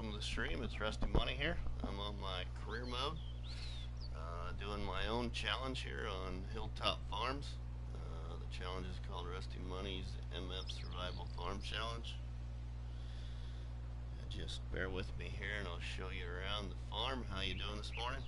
welcome to the stream. It's RustyMoney here. I'm on my career mode, doing my own challenge here on Hilltop Farms. The challenge is called RustyMoney's MF Survival Farm Challenge. Just bear with me here and I'll show you around the farm. How you doing this morning?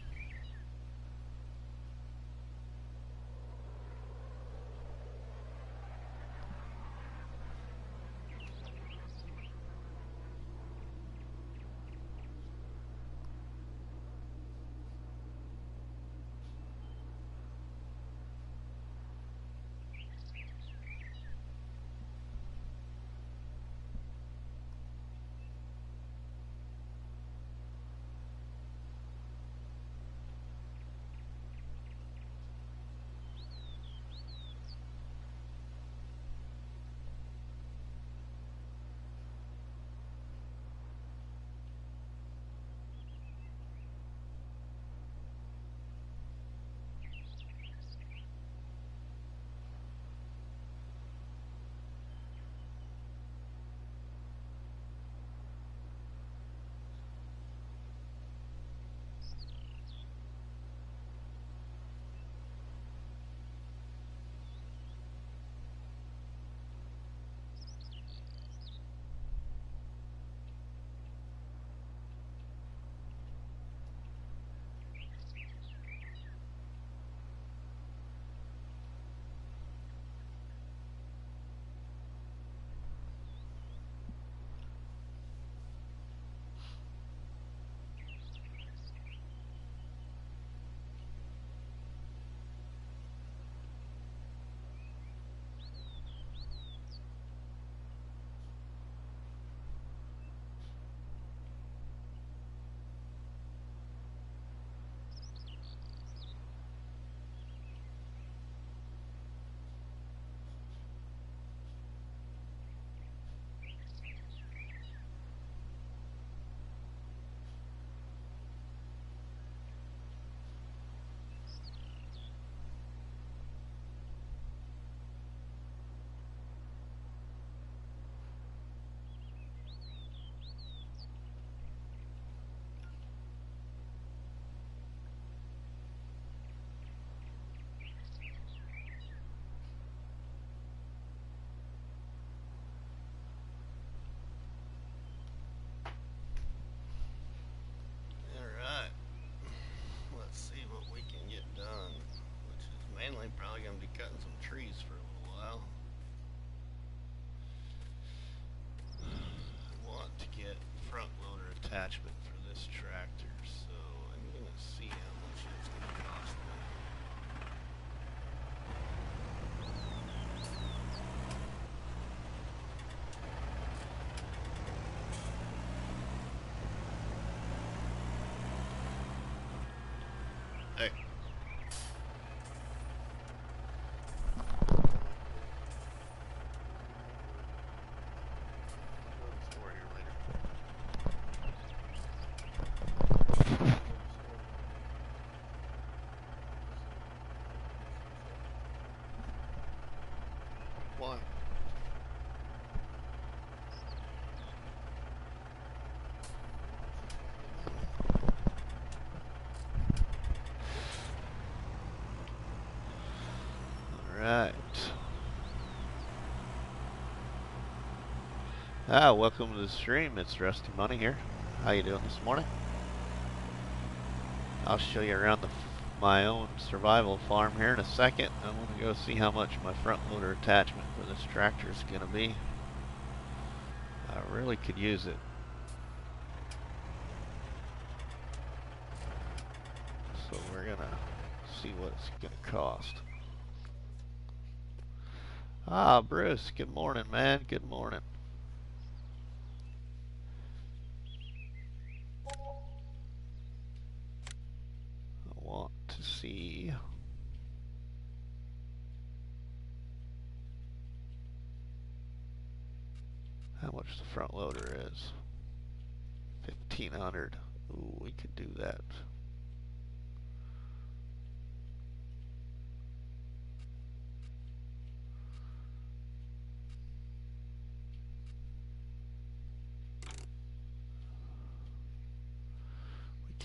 Mainly probably going to be cutting some trees for a little while. I want to get front loader attachment for this tractor, so I'm going to see how much it's going to cost me. Hey. Why? Alright. Welcome to the stream. It's RustyMoney here. How you doing this morning? I'll show you around my own survival farm here in a second. I want to go see how much my front loader attachment for this tractor is going to be. I really could use it. So we're going to see what it's going to cost. Bruce, good morning, man. Good morning. I want to see how much the front loader is. 1,500. Ooh, we could do that.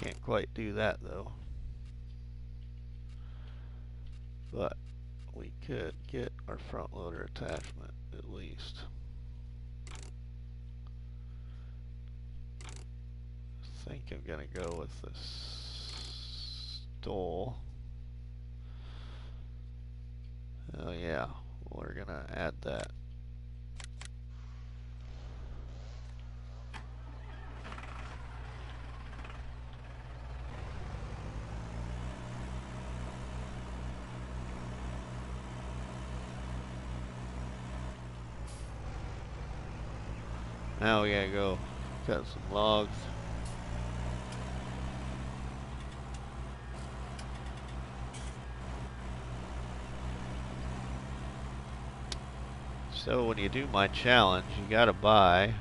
Can't quite do that though. But we could get our front loader attachment at least. I think I'm gonna go with this stole. Oh yeah, we're gonna add that. Now we gotta go cut some logs. So when you do my challenge, you gotta buy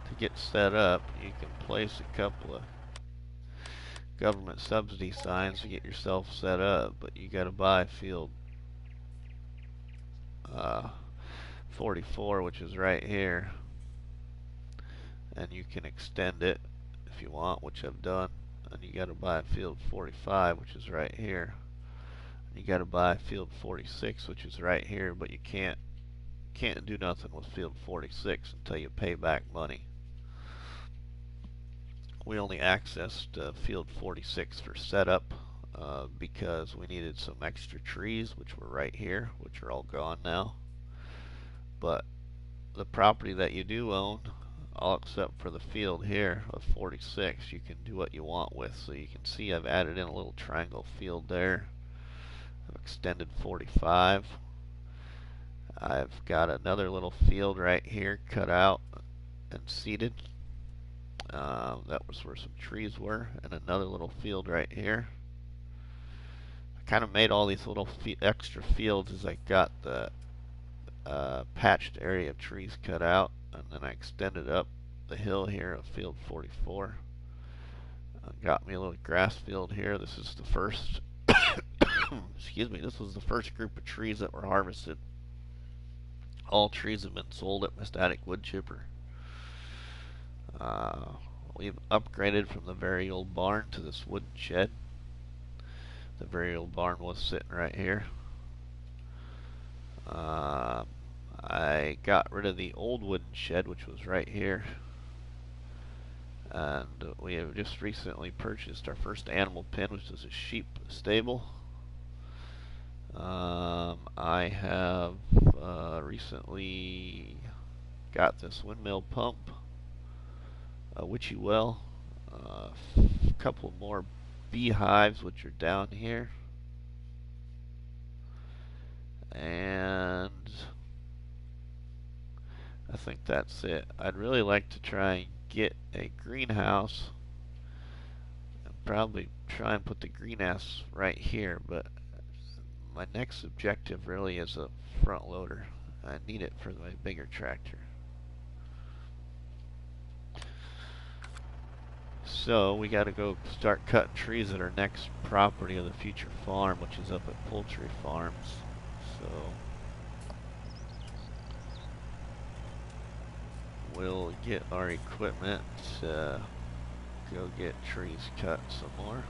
to get set up. You can place a couple of government subsidy signs to get yourself set up, but you gotta buy field 44, which is right here, and you can extend it if you want, which I've done. And you gotta buy field 45, which is right here. And you gotta buy field 46, which is right here, but you can't do nothing with field 46 until you pay back money. We only accessed field 46 for setup because we needed some extra trees, which were right here, which are all gone now. But the property that you do own, all except for the field here of 46, you can do what you want with. So you can see I've added in a little triangle field there. I've extended 45. I've got another little field right here cut out and seeded. That was where some trees were, and another little field right here. I kind of made all these little extra fields as I got the patched area of trees cut out, and then I extended up the hill here of field 44. Got me a little grass field here. This is the first excuse me, this was the first group of trees that were harvested. All trees have been sold at my static wood chipper. We've upgraded from the very old barn to this wooden shed. The very old barn was sitting right here. I got rid of the old wooden shed, which was right here. And we have just recently purchased our first animal pen, which is a sheep stable. I have recently got this windmill pump, a witchy well, a couple more beehives, which are down here, and I think that's it. I'd really like to try and get a greenhouse and probably try and put the greenhouse right here, but my next objective really is a front loader. I need it for my bigger tractor. So we got to go start cutting trees at our next property of the future farm, which is up at Poultry Farms. So we'll get our equipment to go get trees cut some more.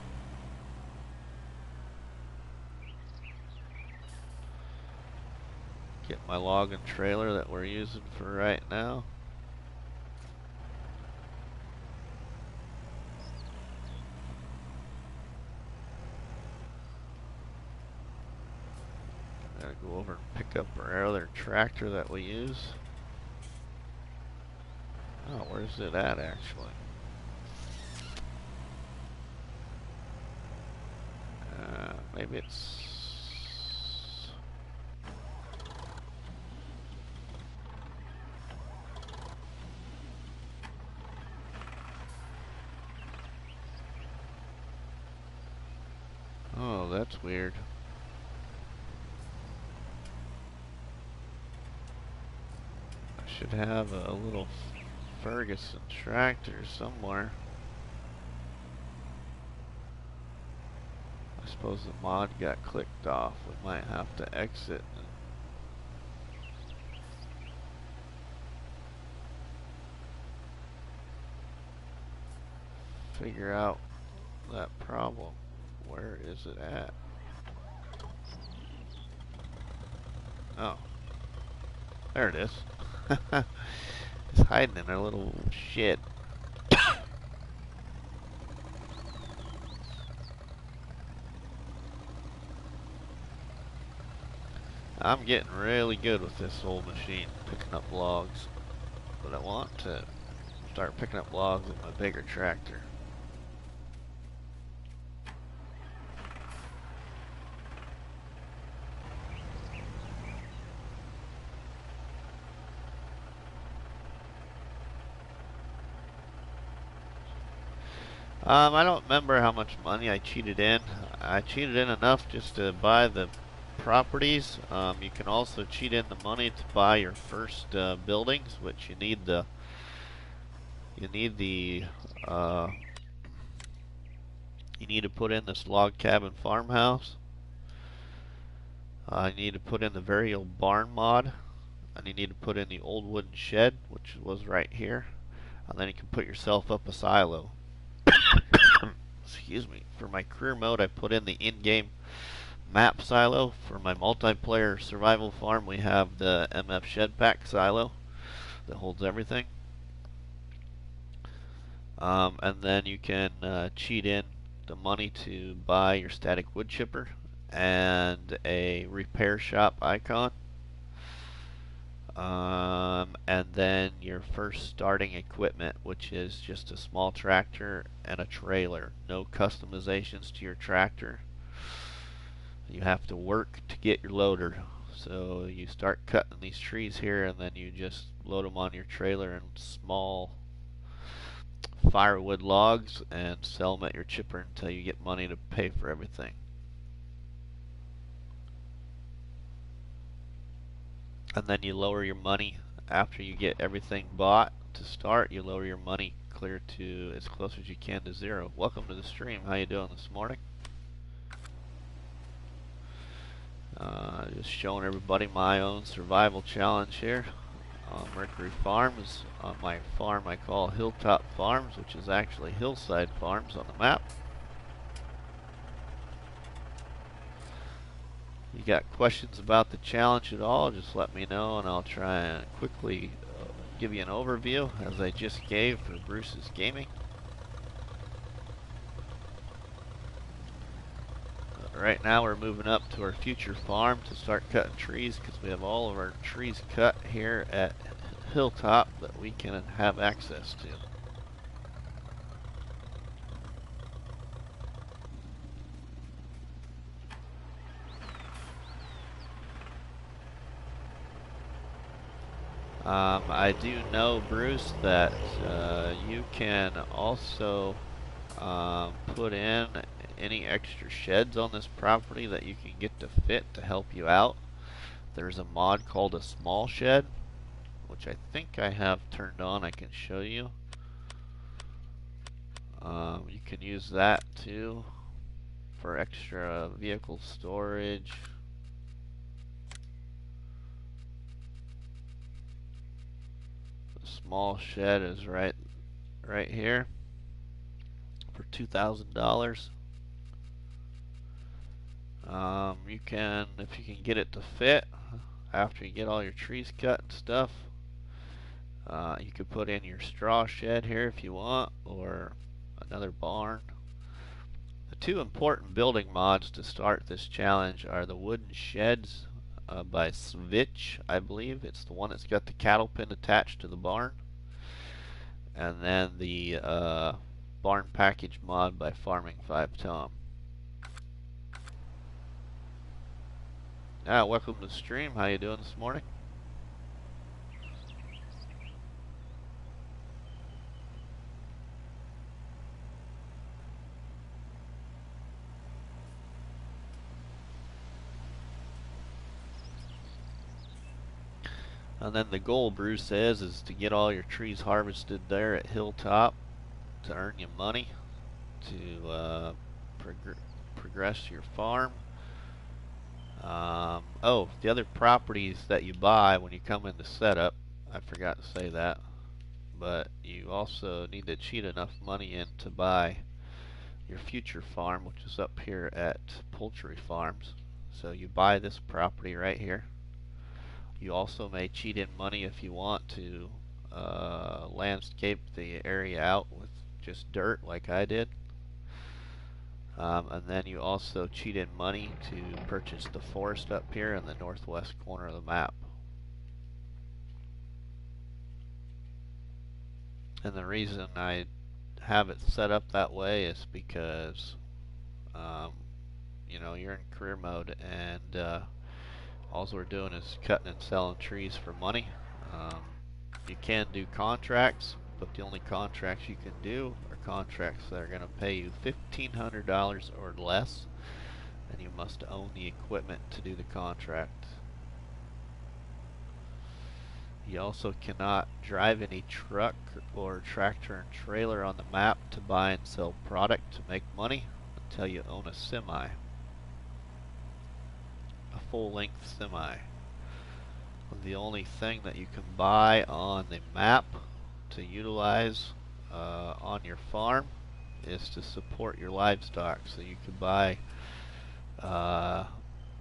Get my logging trailer that we're using for right now. Gotta go over and pick up our other tractor that we use. Oh, where's it at actually? Maybe it's... Oh, that's weird. I should have a little Ferguson tractor somewhere. I suppose the mod got clicked off. We might have to exit. figure out that problem. Where is it at? Oh, there it is. It's hiding in a little shed. I'm getting really good with this old machine, picking up logs. But I want to start picking up logs with my bigger tractor. I don't remember how much money I cheated in. I cheated in enough just to buy the properties. You can also cheat in the money to buy your first buildings, which you need the uh, you need to put in this log cabin farmhouse. You need to put in the very old barn mod, and you need to put in the old wooden shed, which was right here, and then you can put yourself up a silo. Excuse me. For my career mode, I put in the in-game map silo. For my multiplayer survival farm, we have the MF shed pack silo that holds everything. And then you can cheat in the money to buy your static wood chipper and a repair shop icon. And then your first starting equipment, which is just a small tractor and a trailer. No customizations to your tractor. You have to work to get your loader. So you start cutting these trees here, and then you just load them on your trailer in small firewood logs and sell them at your chipper until you get money to pay for everything. And then you lower your money after you get everything bought. To start, you lower your money clear to as close as you can to zero. Welcome to the stream. How you doing this morning? Just showing everybody my own survival challenge here on Mercury Farms. On my farm I call Hilltop Farms, which is actually Hillside Farms on the map. You got questions about the challenge at all, just let me know and I'll try and quickly give you an overview as I just gave for Bruce's Gaming. Right now we're moving up to our future farm to start cutting trees because we have all of our trees cut here at Hilltop that we can have access to. I do know, Bruce, that you can also put in any extra sheds on this property that you can get to fit to help you out. There's a mod called a small shed, which I think I have turned on. I can show you. You can use that too for extra vehicle storage. The small shed is right here for $2,000. You can, if you can get it to fit after you get all your trees cut and stuff, you could put in your straw shed here if you want, or another barn. The two important building mods to start this challenge are the wooden sheds by Switch, I believe. It's the one that's got the cattle pen attached to the barn. And then the barn package mod by Farming 5 Tom. Welcome to the stream. How you doing this morning? And then the goal, Bruce says, is to get all your trees harvested there at Hilltop to earn you money to progress your farm. The other properties that you buy when you come into setup, I forgot to say that, but you also need to cheat enough money in to buy your future farm, which is up here at Poultry Farms. So you buy this property right here. You also may cheat in money if you want to landscape the area out with just dirt like I did. And then you also cheat in money to purchase the forest up here in the northwest corner of the map. And the reason I have it set up that way is because you know, you're in career mode, and all we're doing is cutting and selling trees for money. You can do contracts, but the only contracts you can do are contracts that are going to pay you $1,500 or less, and you must own the equipment to do the contract. You also cannot drive any truck or tractor and trailer on the map to buy and sell product to make money until you own a semi. A full-length semi. The only thing that you can buy on the map to utilize on your farm is to support your livestock. So you can buy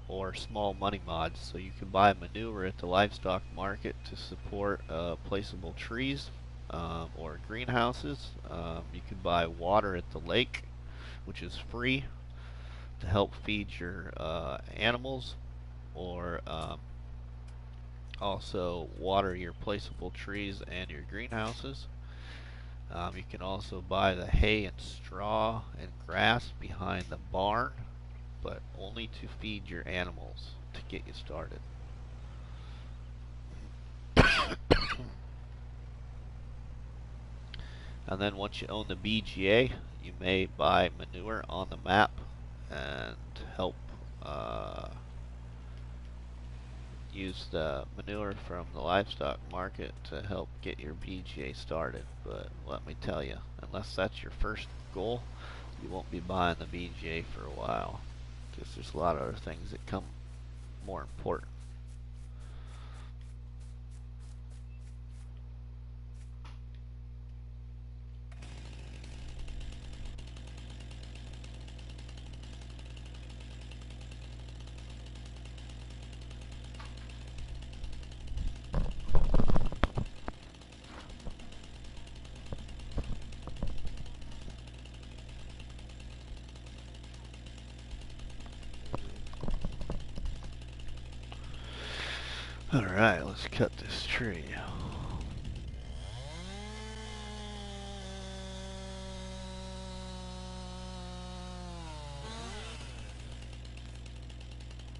or small money mods. So you can buy manure at the livestock market to support placeable trees or greenhouses. You can buy water at the lake, which is free, to help feed your animals, or also water your placeable trees and your greenhouses. You can also buy the hay and straw and grass behind the barn, but only to feed your animals to get you started. And then once you own the BGA, you may buy manure on the map and help use the manure from the livestock market to help get your BGA started. But let me tell you, unless that's your first goal, you won't be buying the BGA for a while, because there's a lot of other things that come more important. Alright, let's cut this tree.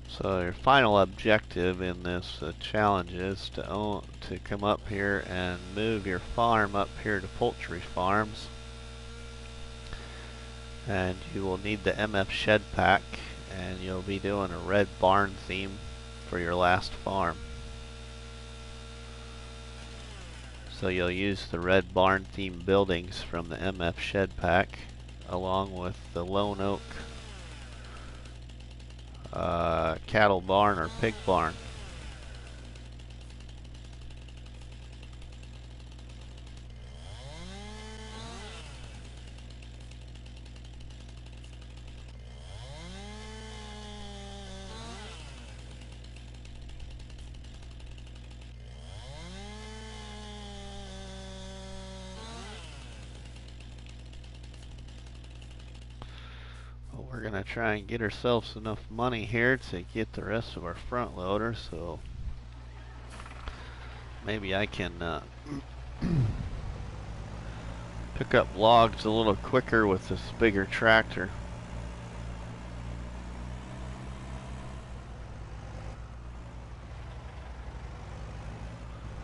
So your final objective in this challenge is to come up here and move your farm up here to Poultry Farms. And you will need the MF shed pack, and you'll be doing a red barn theme for your last farm. So you'll use the red barn theme buildings from the MF shed pack along with the lone oak cattle barn or pig barn. We're gonna try and get ourselves enough money here to get the rest of our front loader, so maybe I can pick up logs a little quicker with this bigger tractor.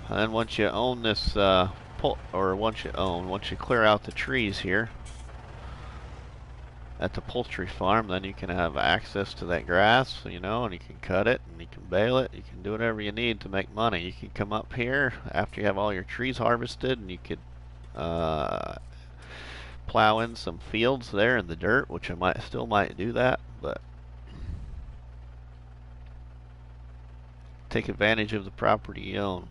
And then once you own this once you clear out the trees here at the poultry farm, then you can have access to that grass, you know, and you can cut it and you can bale it. You can do whatever you need to make money. You can come up here after you have all your trees harvested, and you could plow in some fields there in the dirt, which I still might do that, but take advantage of the property you own.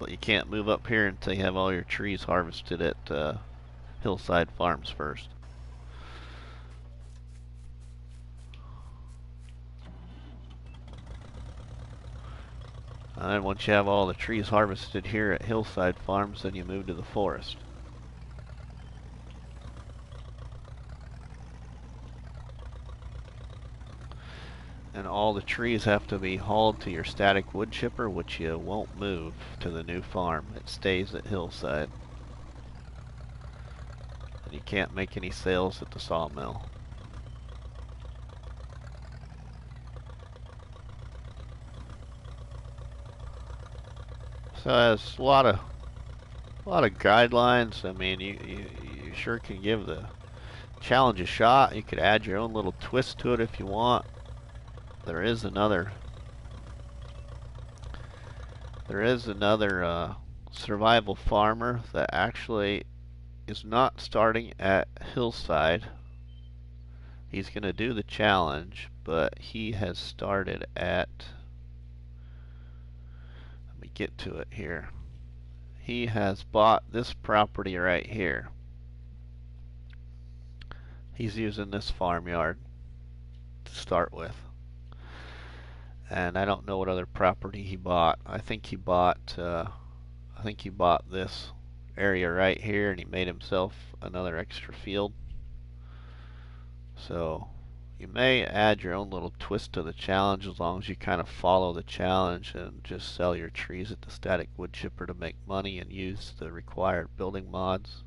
but you can't move up here until you have all your trees harvested at Hillside Farms first. And once you have all the trees harvested here at Hillside Farms, then you move to the forest. And all the trees have to be hauled to your static wood chipper, which you won't move to the new farm. It stays at Hillside. And you can't make any sales at the sawmill. So there's a lot of guidelines. I mean, you sure can give the challenge a shot. You could add your own little twist to it if you want. There is another survival farmer that actually is not starting at Hillside. He's going to do the challenge, but he has started at, let me get to it here. He has bought this property right here. He's using this farmyard to start with. And I don't know what other property he bought. I think he bought this area right here, and he made himself another extra field. So you may add your own little twist to the challenge as long as you kind of follow the challenge and just sell your trees at the static wood chipper to make money and use the required building mods.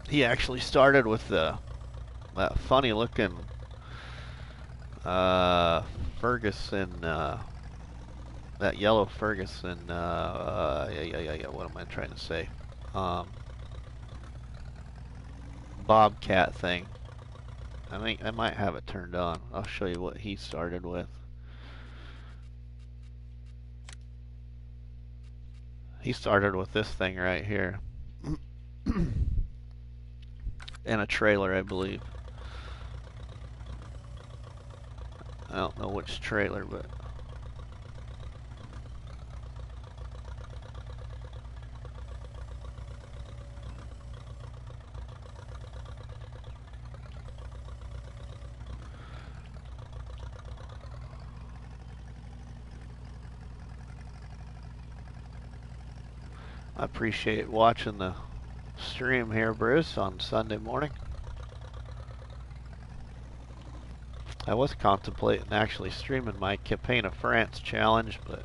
He actually started with that funny looking Ferguson, that yellow Ferguson, what am I trying to say? Bobcat thing. I might have it turned on. I'll show you what he started with. He started with this thing right here. And a trailer, I believe. I don't know which trailer, but I appreciate watching the stream here, Bruce, on Sunday morning. I was contemplating actually streaming my Campaign of France challenge, but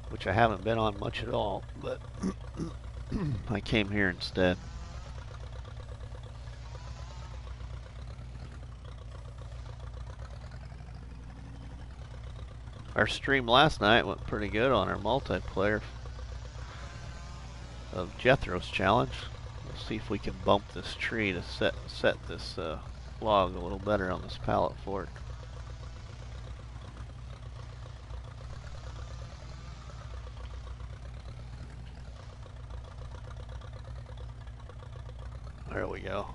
which I haven't been on much at all, but I came here instead. Our stream last night went pretty good on our multiplayer of Jethro's challenge. We'll see if we can bump this tree to set this log a little better on this pallet fork. There we go.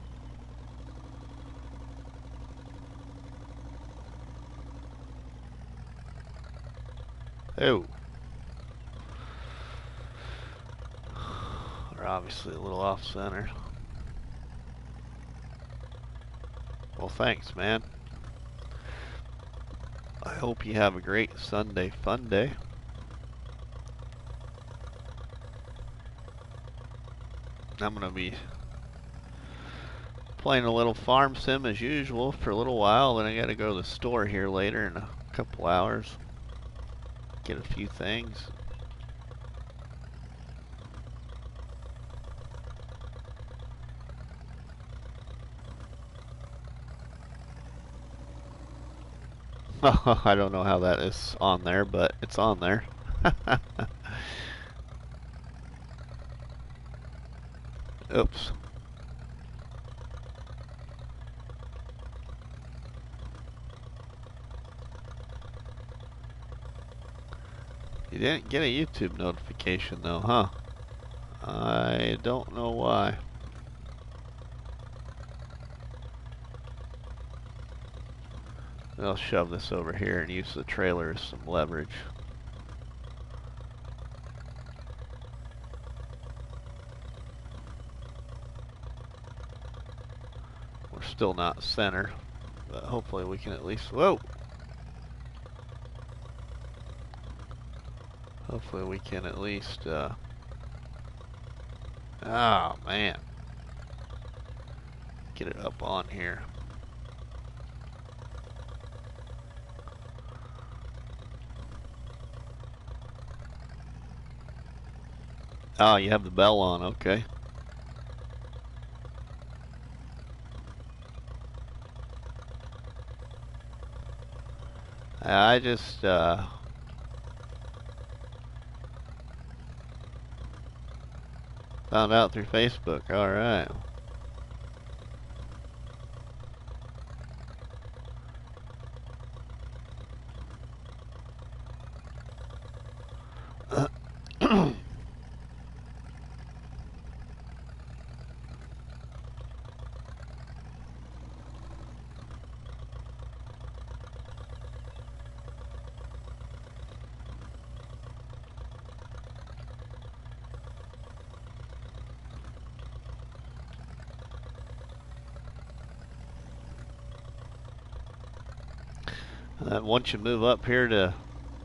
Oh. We're obviously a little off center. Well, thanks, man. I hope you have a great Sunday fun day. I'm going to be playing a little farm sim as usual for a little while, then I got to go to the store here later in a couple hours. Get a few things. I don't know how that is on there, but it's on there. Oops. You didn't get a YouTube notification though, huh? I don't know why. I'll shove this over here and use the trailer as some leverage. We're still not center, but hopefully we can at least, whoa! Hopefully we can at least, oh man. Get it up on here. Oh, you have the bell on, okay. I just, found out through Facebook, alright. Once you move up here to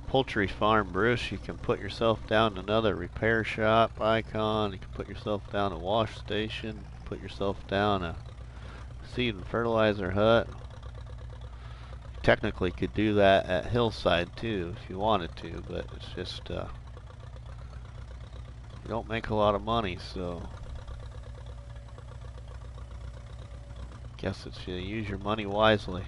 Poultry Farm, Bruce, you can put yourself down another repair shop icon. You can put yourself down a wash station. Put yourself down a seed and fertilizer hut. You technically could do that at Hillside too if you wanted to, but it's just you don't make a lot of money, so guess it's you use your money wisely.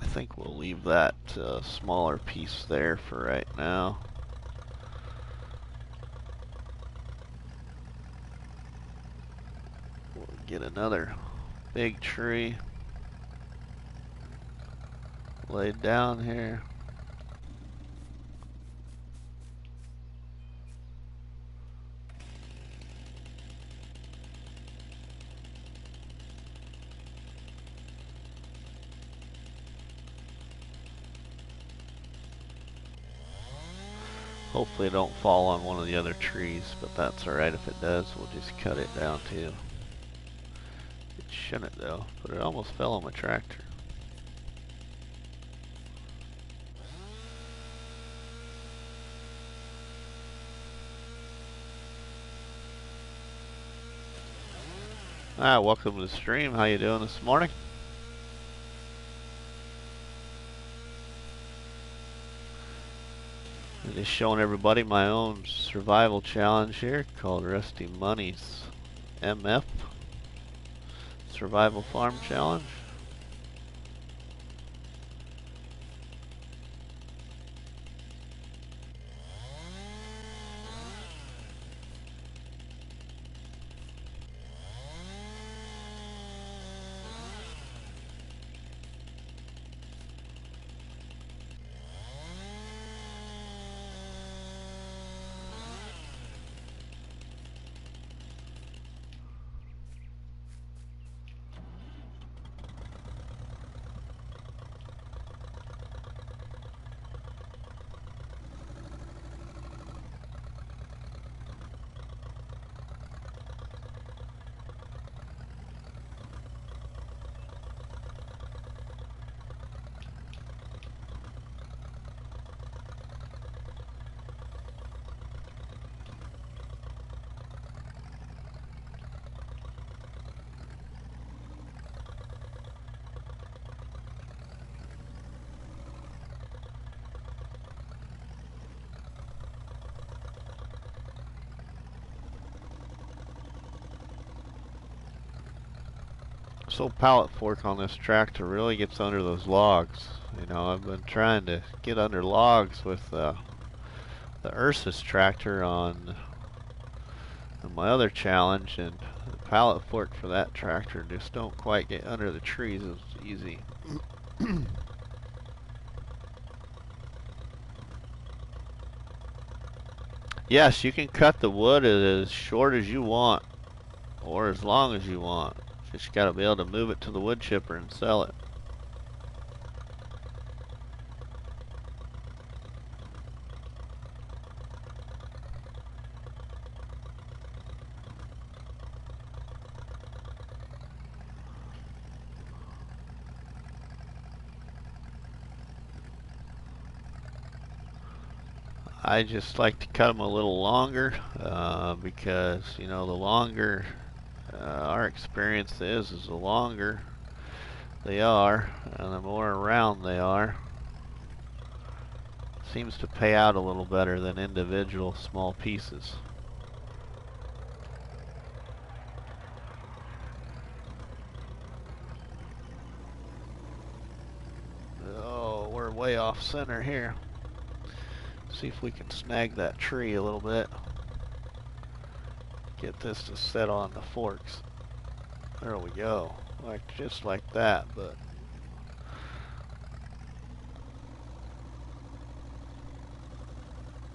I think we'll leave that smaller piece there for right now. We'll get another big tree laid down here. Hopefully it don't fall on one of the other trees, but that's alright if it does. We'll just cut it down too. It shouldn't though, but it almost fell on my tractor. Welcome to the stream. How you doing this morning? I'm just showing everybody my own survival challenge here called RustyMoney's MF Survival Farm Challenge. So pallet fork on this tractor really gets under those logs. You know, I've been trying to get under logs with the Ursus tractor on my other challenge, and the pallet fork for that tractor just don't quite get under the trees as easy. Yes, you can cut the wood as short as you want, or as long as you want. Just gotta be able to move it to the wood chipper and sell it. I just like to cut them a little longer because, you know, the longer our experience is the longer they are and the more round they are. Seems to pay out a little better than individual small pieces. Oh, we're way off center here. See if we can snag that tree a little bit. Get this to set on the forks. There we go. Just like that, but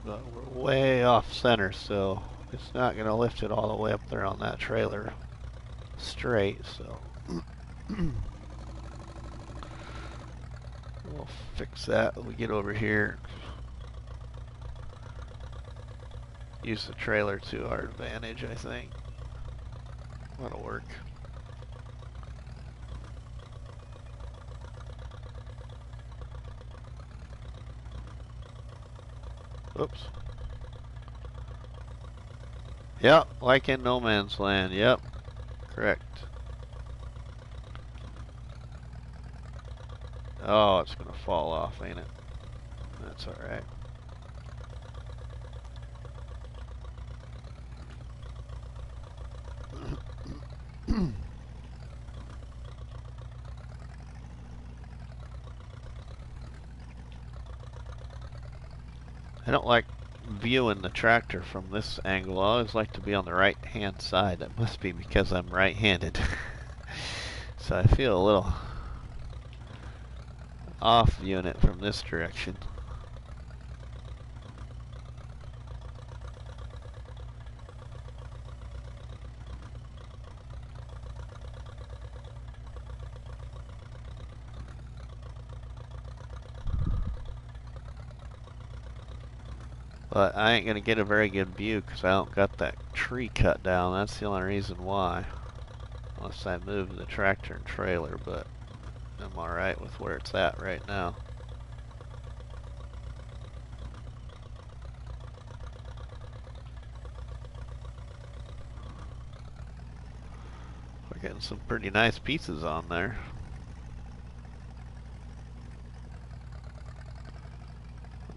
we're way off center, so it's not going to lift it all the way up there on that trailer straight, so we'll fix that when we get over here. Use the trailer to our advantage, I think. That'll work. Oops. Yep, like in No Man's Land. Yep, correct. Oh, it's gonna fall off, ain't it? That's alright. I don't like viewing the tractor from this angle. I always like to be on the right hand side. That must be because I'm right-handed. So I feel a little off viewing it from this direction. But I ain't going to get a very good view because I don't got that tree cut down. That's the only reason why. Unless I move the tractor and trailer, but I'm alright with where it's at right now. We're getting some pretty nice pieces on there.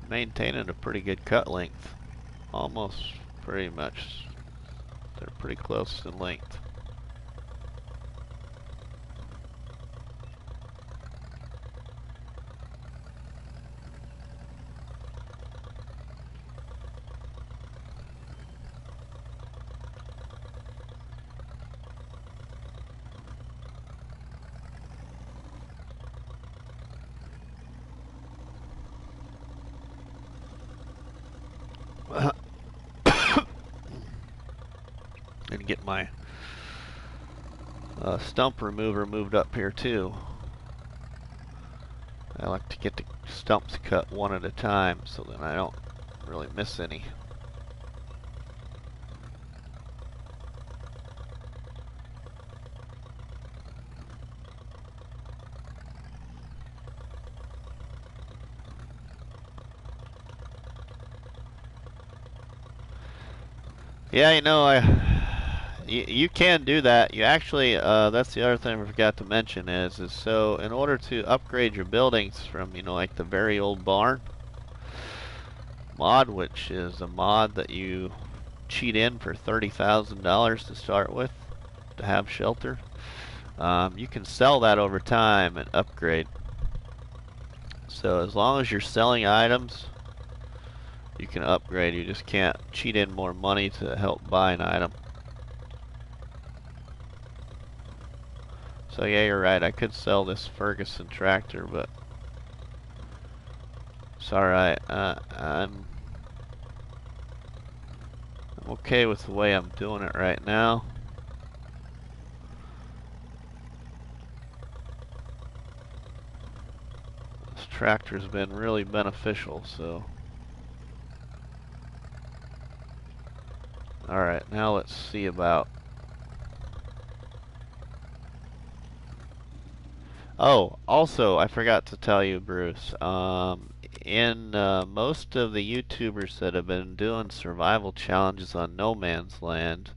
Maintaining a pretty good cut length. Almost pretty much. They're pretty close in length. And get my stump remover moved up here too. I like to get the stumps cut one at a time so that I don't really miss any. Yeah, you know, you can do that. You actually, that's the other thing I forgot to mention is so in order to upgrade your buildings from, you know, like the very old barn mod, which is a mod that you cheat in for $30,000 to start with to have shelter, you can sell that over time and upgrade. So as long as you're selling items you can upgrade. You just can't cheat in more money to help buy an item. So yeah, you're right. I could sell this Ferguson tractor, but it's alright. I'm okay with the way I'm doing it right now. This tractor's been really beneficial, so. Alright, now let's see about. Oh, also, I forgot to tell you, Bruce. In most of the YouTubers that have been doing survival challenges on No Man's Land,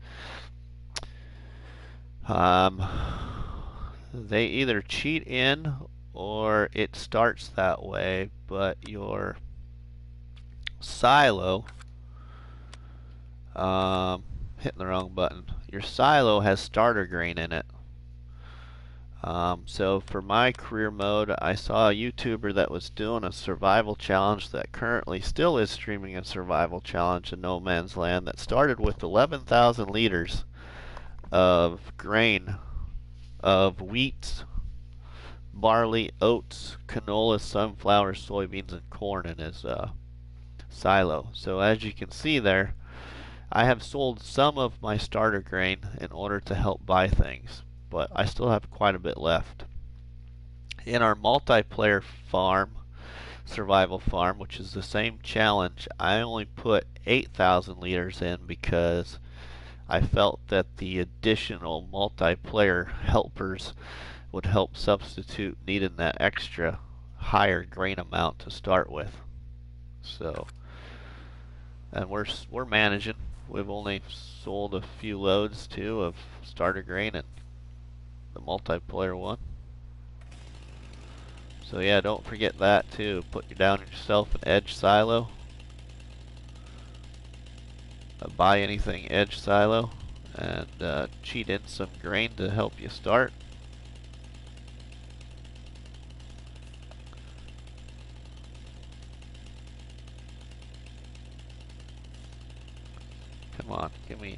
they either cheat in or it starts that way, but your silo, hitting the wrong button. Your silo has starter grain in it. So for my career mode, I saw a YouTuber that was doing a survival challenge that currently still is streaming a survival challenge in No Man's Land that started with 11,000 liters of grain of wheat, barley, oats, canola, sunflower, soybeans, and corn in his silo. So as you can see there, I have sold some of my starter grain in order to help buy things, but I still have quite a bit left. In our multiplayer farm, survival farm, which is the same challenge, I only put 8,000 liters in because I felt that the additional multiplayer helpers would help substitute needing that extra higher grain amount to start with. So, and we're managing. We've only sold a few loads too of starter grain in the multiplayer one. So yeah, don't forget that too. Put down yourself an edge silo. Buy anything edge silo and cheat in some grain to help you start. Come on, give me.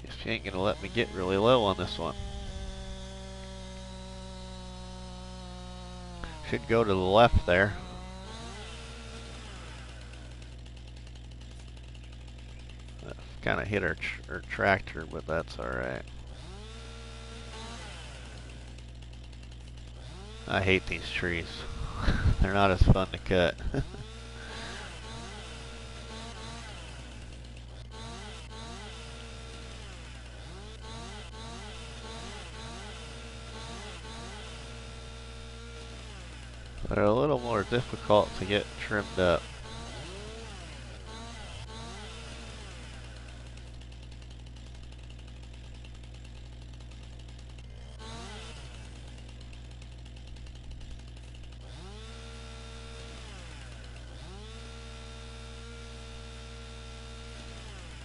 Guess you ain't gonna let me get really low on this one. Should go to the left there. Kind of hit our tractor, but that's alright. I hate these trees. They're not as fun to cut. They're a little more difficult to get trimmed up.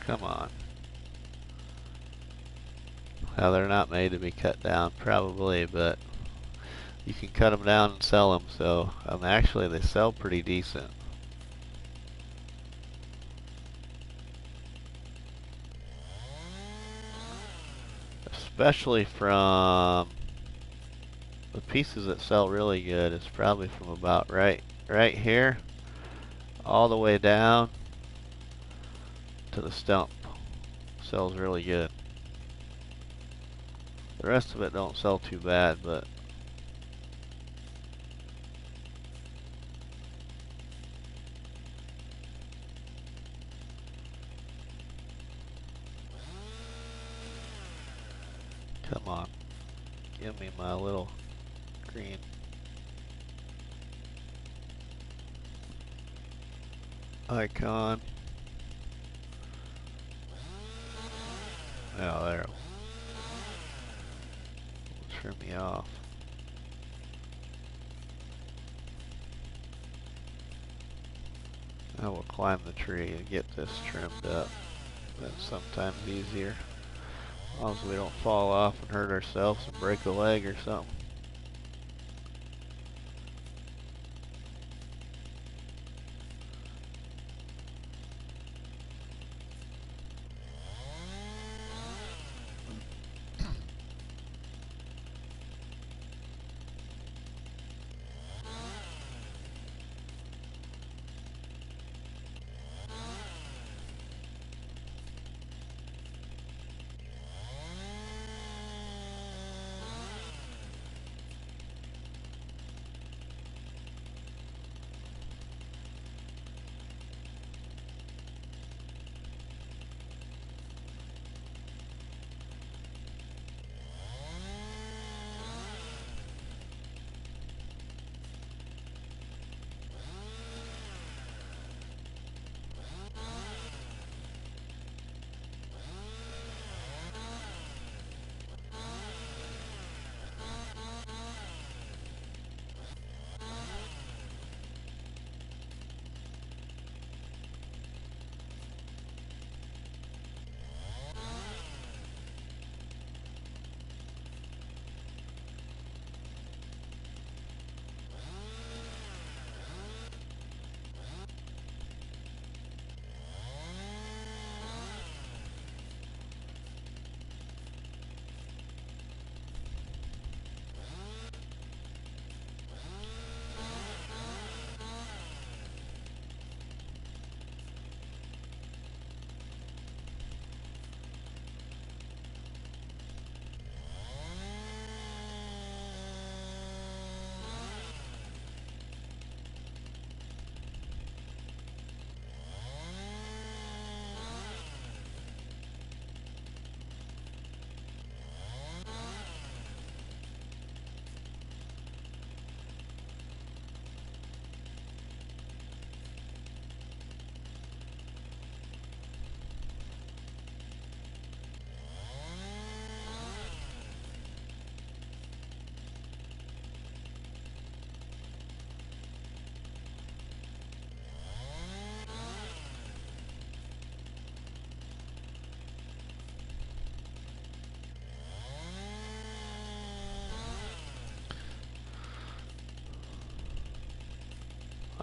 Come on. Well, they're not made to be cut down, probably, but you can cut them down and sell them, so actually they sell pretty decent. Especially from the pieces that sell really good is probably from about right here all the way down to the stump. Sells really good. The rest of it don't sell too bad, but come on, give me my little green. Icon. Oh, there. Trim me off. I will climb the tree and get this trimmed up. That's sometimes easier. As long as we don't fall off and hurt ourselves and break a leg or something.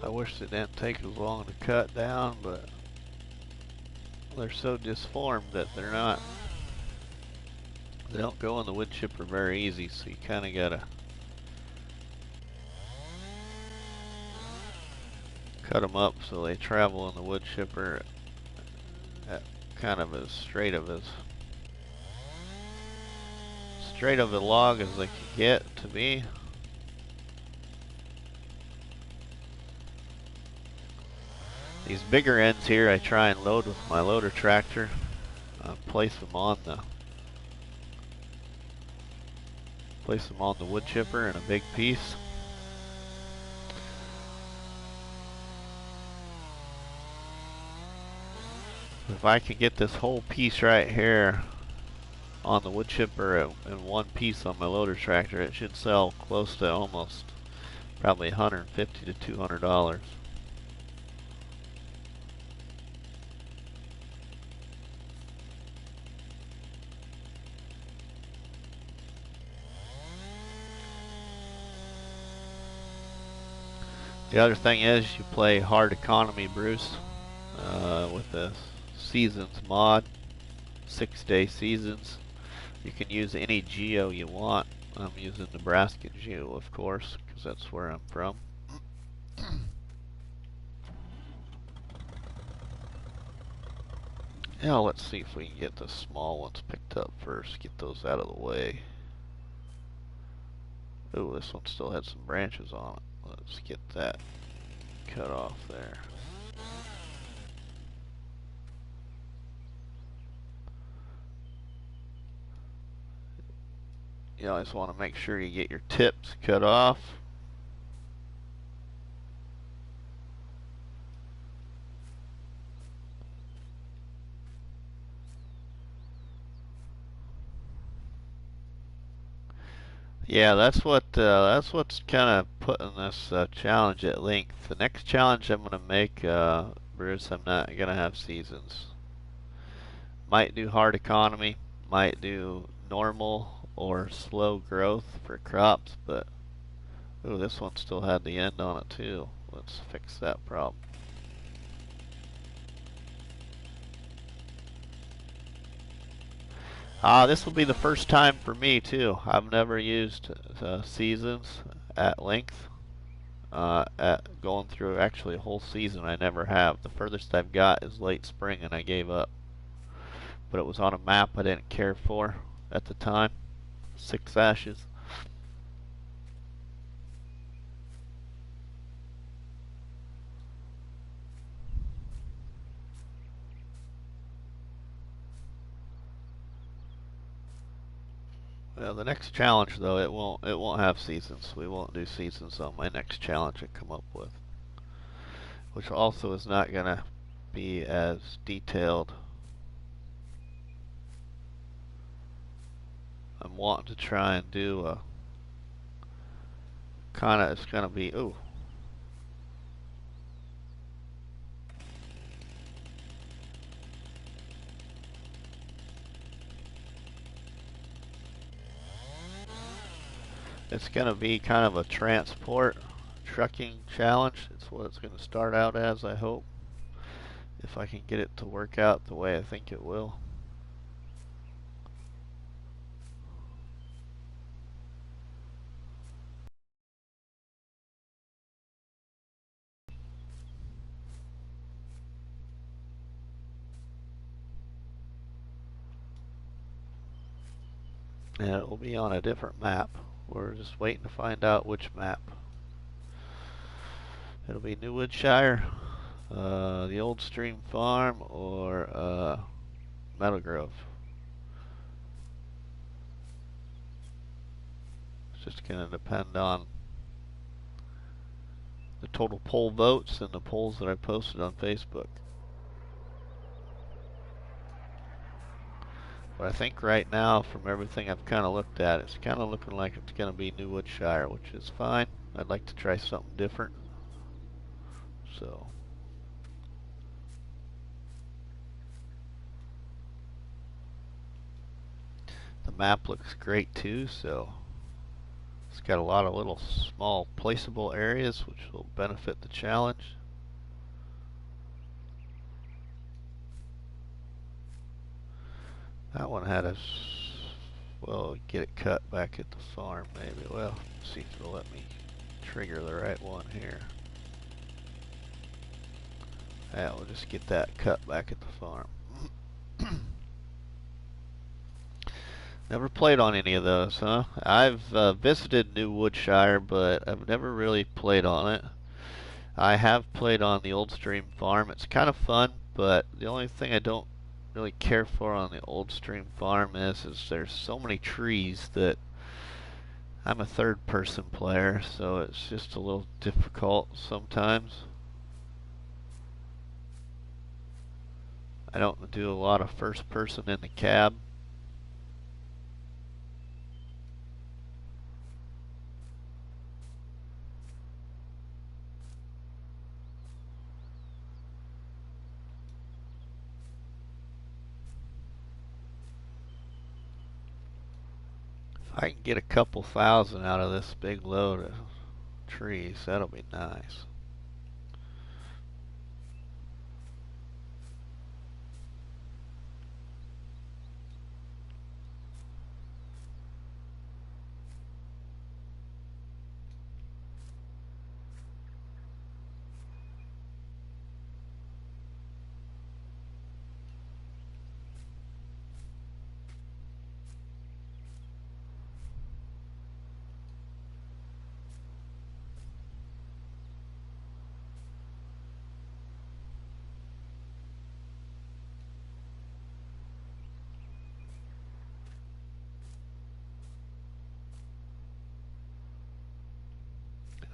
I wish it didn't take as long to cut down, but they're so disformed that they don't go in the wood chipper very easy, so you kind of gotta cut them up so they travel in the wood chipper at kind of as straight of a log as they can get to be. These bigger ends here I try and load with my loader tractor. Place them on the wood chipper in a big piece. If I can get this whole piece right here on the wood chipper in one piece on my loader tractor, it should sell close to almost probably $150 to $200. The other thing is you play hard economy, Bruce, with the seasons mod, 6-day seasons. You can use any geo you want. I'm using Nebraska geo, of course, because that's where I'm from. Yeah, let's see if we can get the small ones picked up first. Get those out of the way. Ooh, this one still had some branches on it. Let's get that cut off there. You always want to make sure you get your tips cut off. Yeah, that's what's kind of putting this challenge at length. The next challenge I'm going to make, numbers, I'm not gonna have seasons. Might do hard economy, might do normal or slow growth for crops, but ooh, this one still had the end on it too. Let's fix that problem. This will be the first time for me too. I've never used seasons at length. At going through actually a whole season, I never have. The furthest I've got is late spring, and I gave up. But it was on a map I didn't care for at the time. 6 ashes. Well, the next challenge though, it won't have seasons. We won't do seasons on my next challenge I come up with, which also is not gonna be as detailed. I'm wanting to try and do a kinda, it's gonna be, ooh. It's gonna be kind of a transport trucking challenge. It's what it's gonna start out as, I hope. If I can get it to work out the way I think it will. And it will be on a different map. We're just waiting to find out which map. It'll be New Woodshire, the Old Stream Farm, or Meadow Grove. It's just going to depend on the total poll votes and the polls that I posted on Facebook. But I think right now, from everything I've kind of looked at, it's kind of looking like it's going to be New Woodshire, which is fine. I'd like to try something different. So the map looks great too, so it's got a lot of little small placeable areas which will benefit the challenge. That one had well, get it cut back at the farm maybe. Well, see if it'll let me trigger the right one here. Yeah, we'll just get that cut back at the farm. Never played on any of those, huh? I've visited New Woodshire, but I've never really played on it. I have played on the Old Stream Farm. It's kind of fun, but the only thing I don't really care for on the Old Stream Farm is there's so many trees that I'm a third person player, so it's just a little difficult sometimes. I don't do a lot of first person in the cab. If I can get a couple thousand out of this big load of trees, that'll be nice.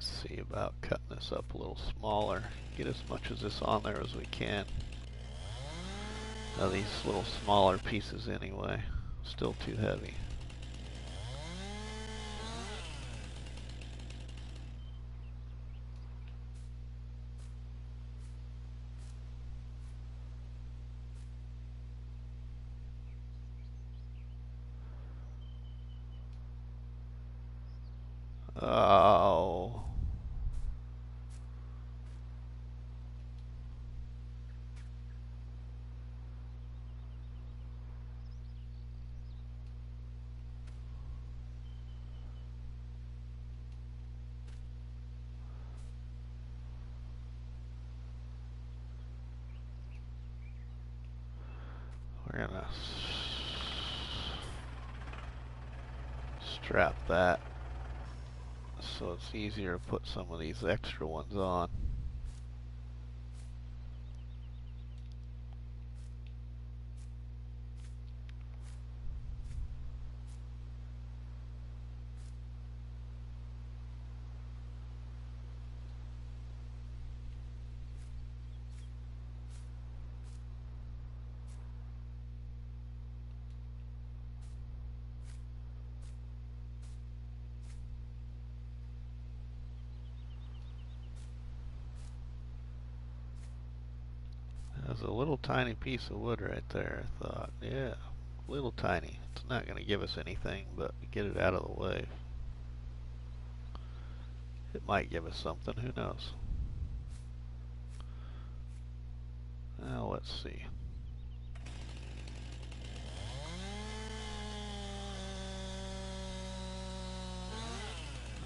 Let's see about cutting this up a little smaller. Get as much of this on there as we can. Now these little smaller pieces anyway. Still too heavy. Oh. We're gonna strap that so it's easier to put some of these extra ones on. There's a little tiny piece of wood right there, I thought. Yeah, little tiny. It's not going to give us anything, but get it out of the way. It might give us something, who knows. Now let's see.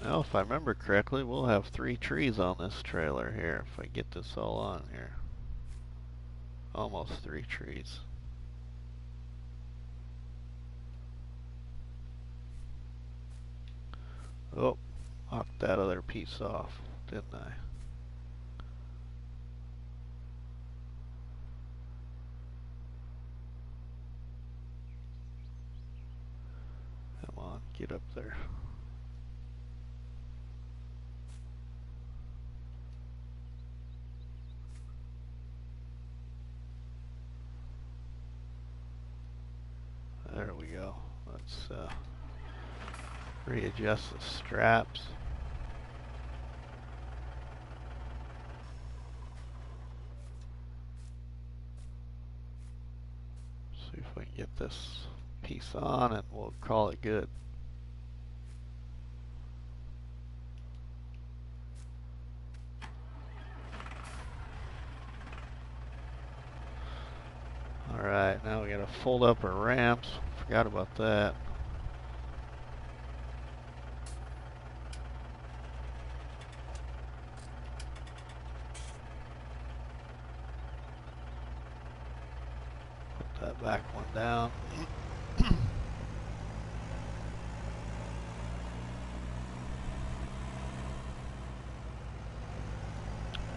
Well, if I remember correctly, we'll have 3 trees on this trailer here if I get this all on here. Almost 3 trees. Oh, knocked that other piece off, didn't I? Come on, get up there. There we go. Let's readjust the straps. See if we can get this piece on and we'll call it good. Alright, now we gotta fold up our ramps. Forgot about that. Put that back one down.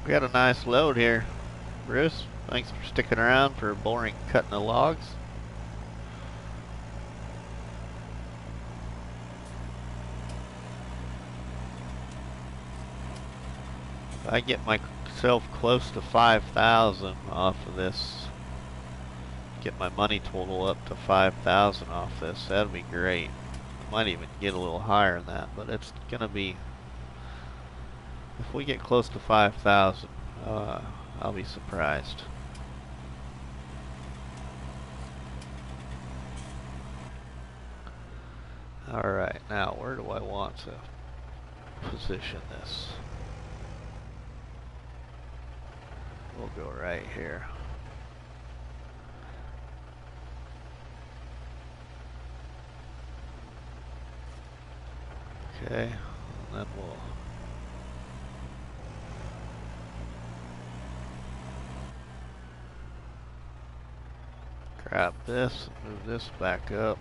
We got a nice load here, Bruce. Thanks for sticking around for boring cutting the logs. If I get myself close to 5,000 off of this, get my money total up to 5,000 off this, that'd be great. I might even get a little higher than that, but it's gonna be, if we get close to 5,000, I'll be surprised. Alright, now where do I want to position this? We'll go right here. Okay, and then we'll grab this and move this back up.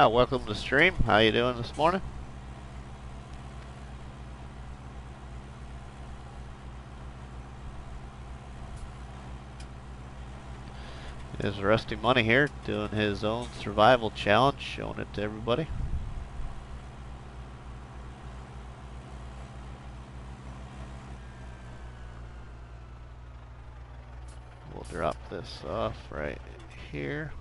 Welcome to the stream. How you doing this morning? There's RustyMoney here doing his own survival challenge, showing it to everybody. We'll drop this off right here.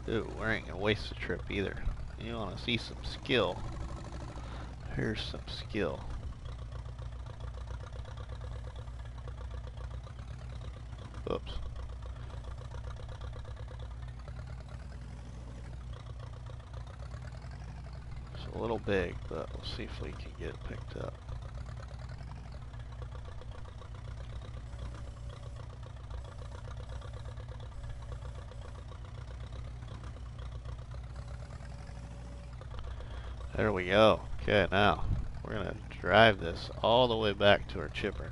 Ooh, we ain't gonna waste the trip either. You wanna see some skill? Here's some skill. Oops. It's a little big, but we'll see if we can get it picked up. There we go. Okay, now we're gonna drive this all the way back to our chipper.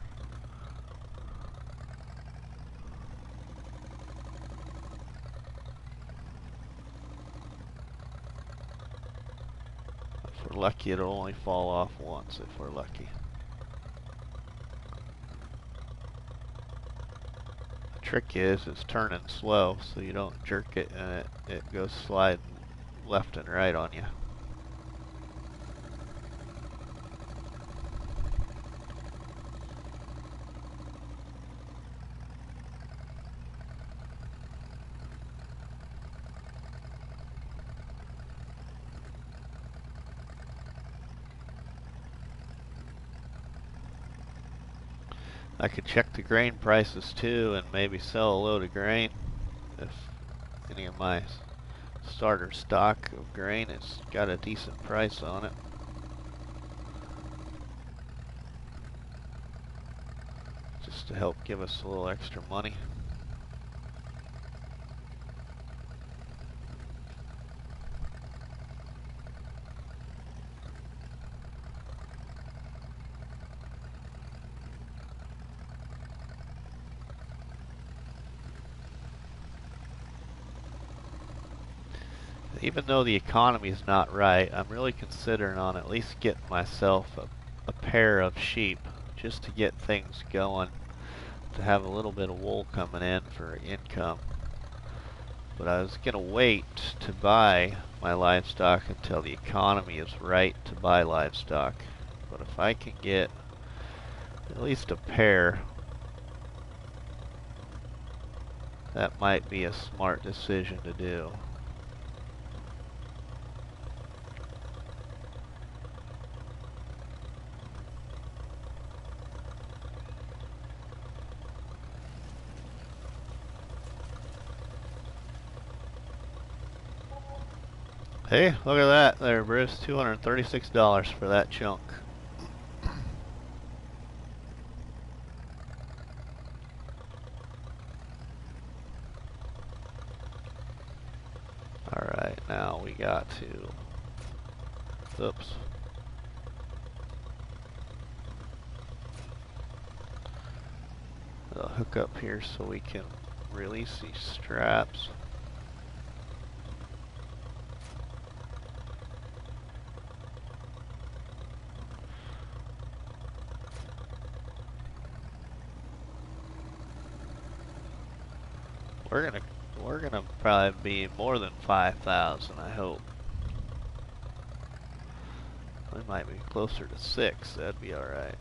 If we're lucky, it'll only fall off once if we're lucky. The trick is it's turning slow, so you don't jerk it and it goes sliding left and right on you. I could check the grain prices too and maybe sell a load of grain if any of my starter stock of grain has got a decent price on it. Just to help give us a little extra money. Even though the economy is not right, I'm really considering on at least getting myself a pair of sheep just to get things going, to have a little bit of wool coming in for income. But I was going to wait to buy my livestock until the economy is right to buy livestock. But if I can get at least a pair, that might be a smart decision to do. Hey, look at that there, Bruce. $236 for that chunk. Alright, now we got to... Oops. I'll hook up here so we can release these straps. We're gonna probably be more than 5,000, I hope. We might be closer to 6, that'd be alright.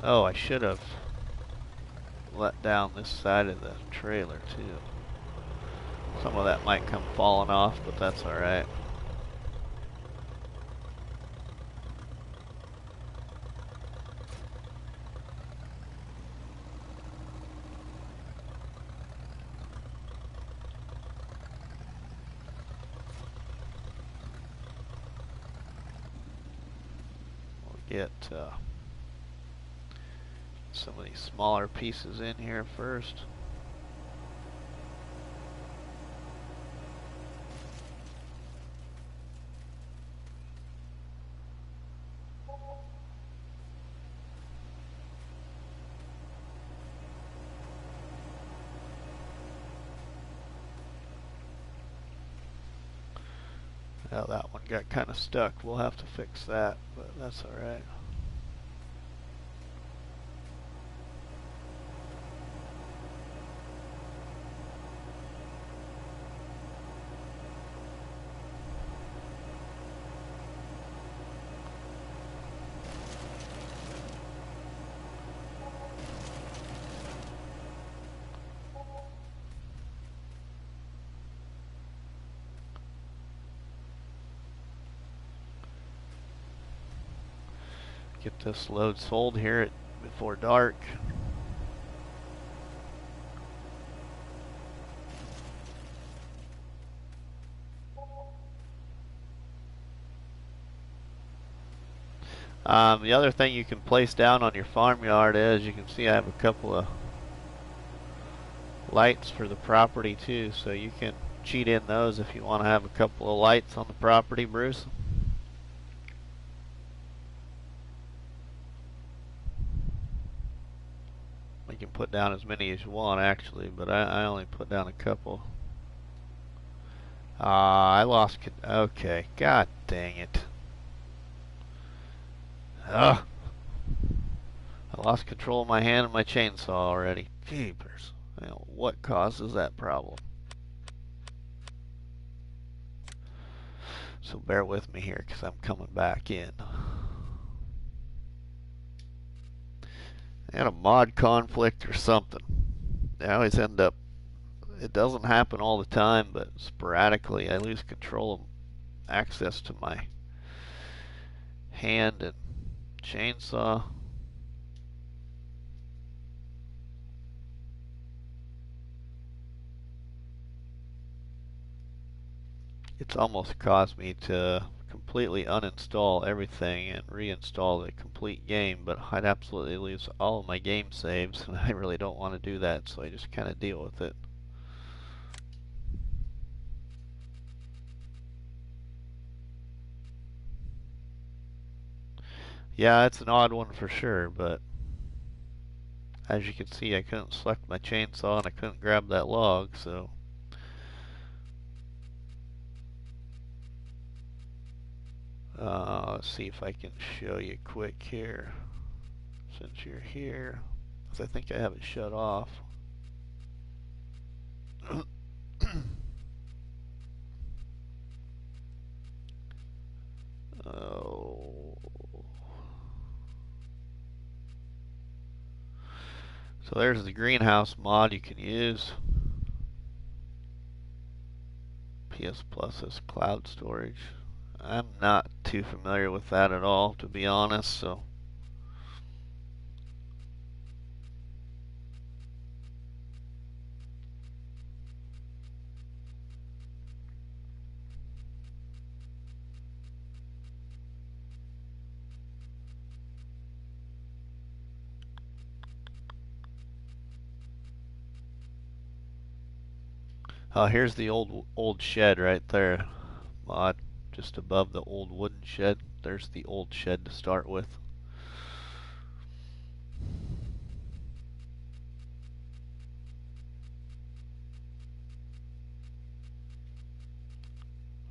Oh, I should have let down this side of the trailer too. Some of that might come falling off, but that's alright. Get some of these smaller pieces in here first. Now that one got kind of stuck. We'll have to fix that, but that's alright. Get this load sold here before dark. The other thing you can place down on your farmyard is, you can see I have a couple of lights for the property too, so you can cheat in those if you want to have a couple of lights on the property, Bruce. You can put down as many as you want actually, but I only put down a couple. I lost. Okay, god dang it. Ugh. I lost control of my hand and my chainsaw already. Jeepers. What causes that problem? So bear with me here because I'm coming back in. I had a mod conflict or something. I always end up, it doesn't happen all the time, but sporadically I lose control of access to my hand and chainsaw. It's almost caused me to completely uninstall everything and reinstall the complete game, but I'd absolutely lose all of my game saves, and I really don't want to do that, so I just kind of deal with it. Yeah, it's an odd one for sure, but as you can see, I couldn't select my chainsaw and I couldn't grab that log, so let's see if I can show you quick here since you're here, because I think I have it shut off. Oh. So there's the greenhouse mod you can use. PS Plus is cloud storage. I'm not too familiar with that at all, to be honest, so here's the old shed right there, mod, just above the old wooden shed. There's the old shed to start with.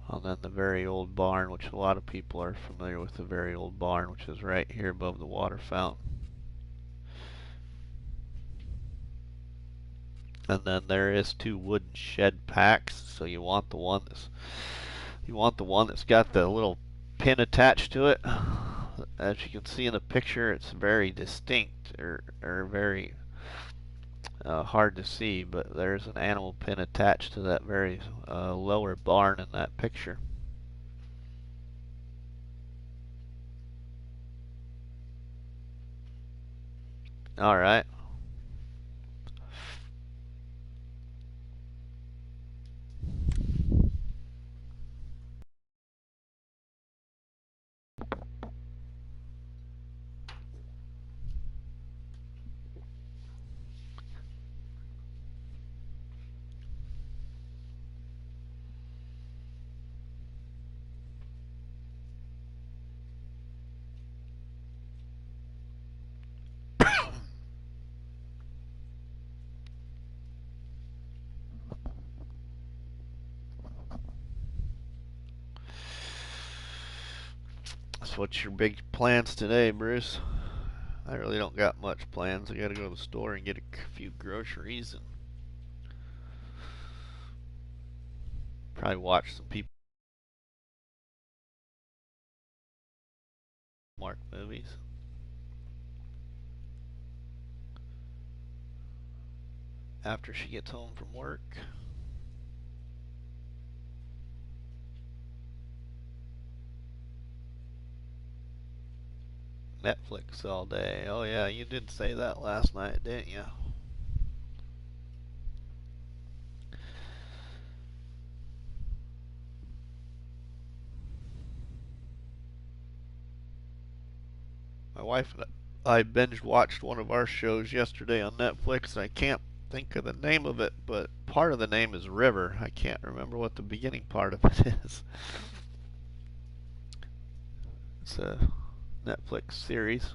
And then the very old barn, which a lot of people are familiar with, the very old barn, which is right here above the water fountain. And then there is 2 wooden shed packs, so you want the one that's got the little pin attached to it. As you can see in the picture, it's very distinct, or very hard to see, but there's an animal pin attached to that very lower barn in that picture. Alright. So what's your big plans today, Bruce? I really don't got much plans. I gotta go to the store and get a few groceries and probably watch some people mark movies. After she gets home from work. Netflix all day. Oh yeah, you did say that last night, didn't you? My wife and I binge watched one of our shows yesterday on Netflix, and I can't think of the name of it, but part of the name is River. I can't remember what the beginning part of it is. It's a Netflix series.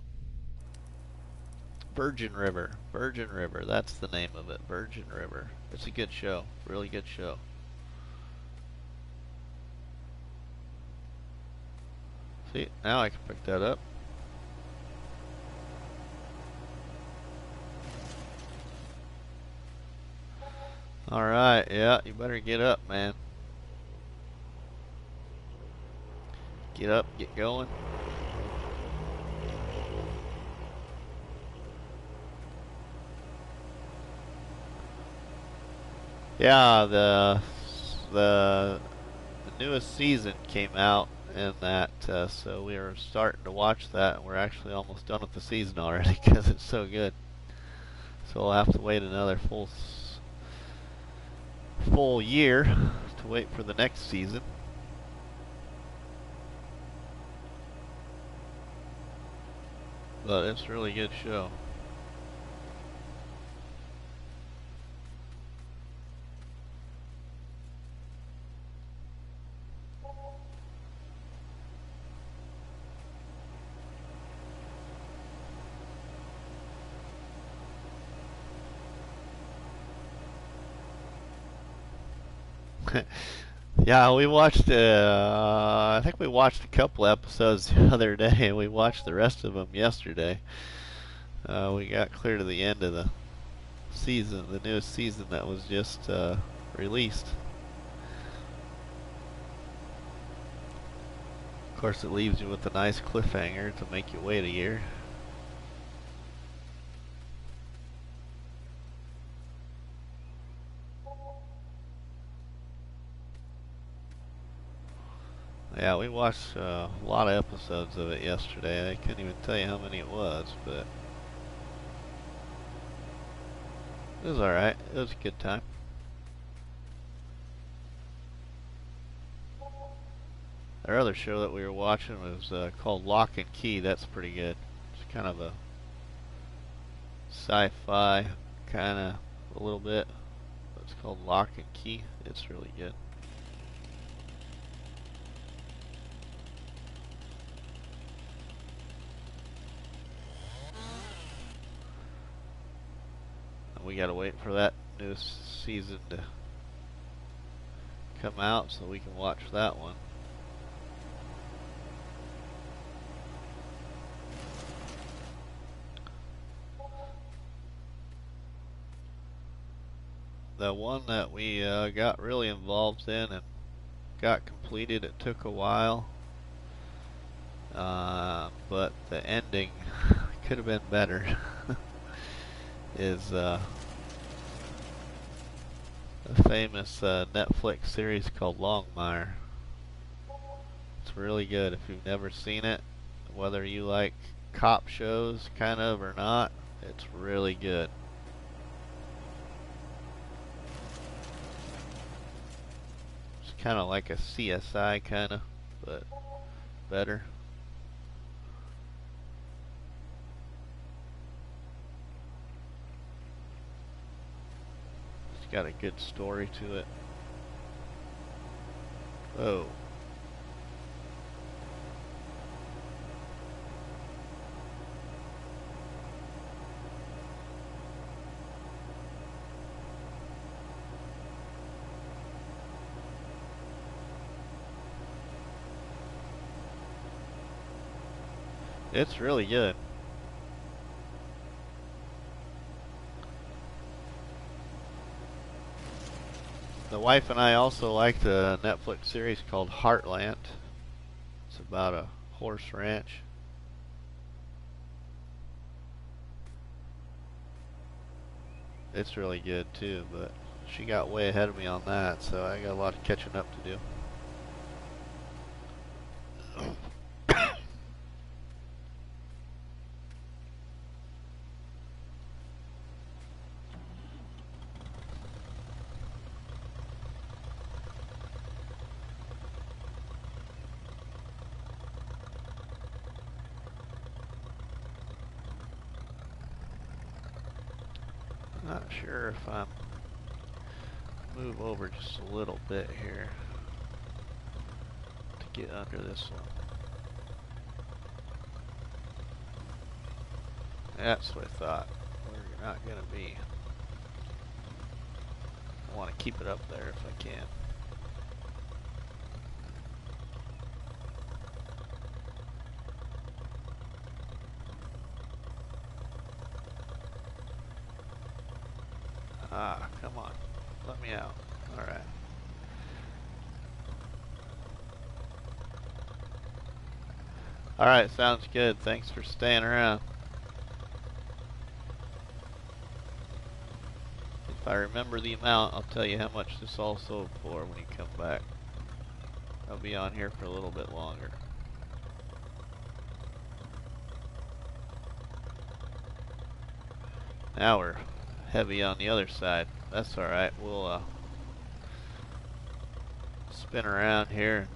Virgin River. Virgin River. That's the name of it. Virgin River. It's a good show. Really good show. See, now I can pick that up. Alright, yeah, you better get up, man. Get up, get going. Yeah, the newest season came out, and that so we are starting to watch that, and we're actually almost done with the season already because it's so good. So we'll have to wait another full year to wait for the next season. But it's a really good show. Yeah, we watched. I think we watched a couple episodes the other day, and we watched the rest of them yesterday. We got clear to the end of the season, the newest season that was just released. Of course, it leaves you with a nice cliffhanger to make you wait a year. Yeah, we watched a lot of episodes of it yesterday. I couldn't even tell you how many it was, but it was alright. It was a good time. Our other show that we were watching was called Lock and Key. That's pretty good. It's kind of a sci-fi, kind of a little bit. It's called Lock and Key. It's really good. We gotta wait for that new season to come out so we can watch that one. The one that we got really involved in and got completed, it took a while, but the ending could have been better. Is a famous Netflix series called Longmire. It's really good if you've never seen it, whether you like cop shows kind of or not. It's really good. It's kind of like a CSI kind of, but better. It's got a good story to it. Oh. It's really good. The wife and I also liked a Netflix series called Heartland. It's about a horse ranch. It's really good too, but she got way ahead of me on that, so I got a lot of catching up to do. Not sure if I'm move over just a little bit here to get under this one. That's what I thought. We're not going to be. I want to keep it up there if I can. Ah, come on. Let me out. Alright. Alright, sounds good. Thanks for staying around. If I remember the amount, I'll tell you how much this all sold for when you come back. I'll be on here for a little bit longer. Now we're heavy on the other side. That's alright. We'll spin around here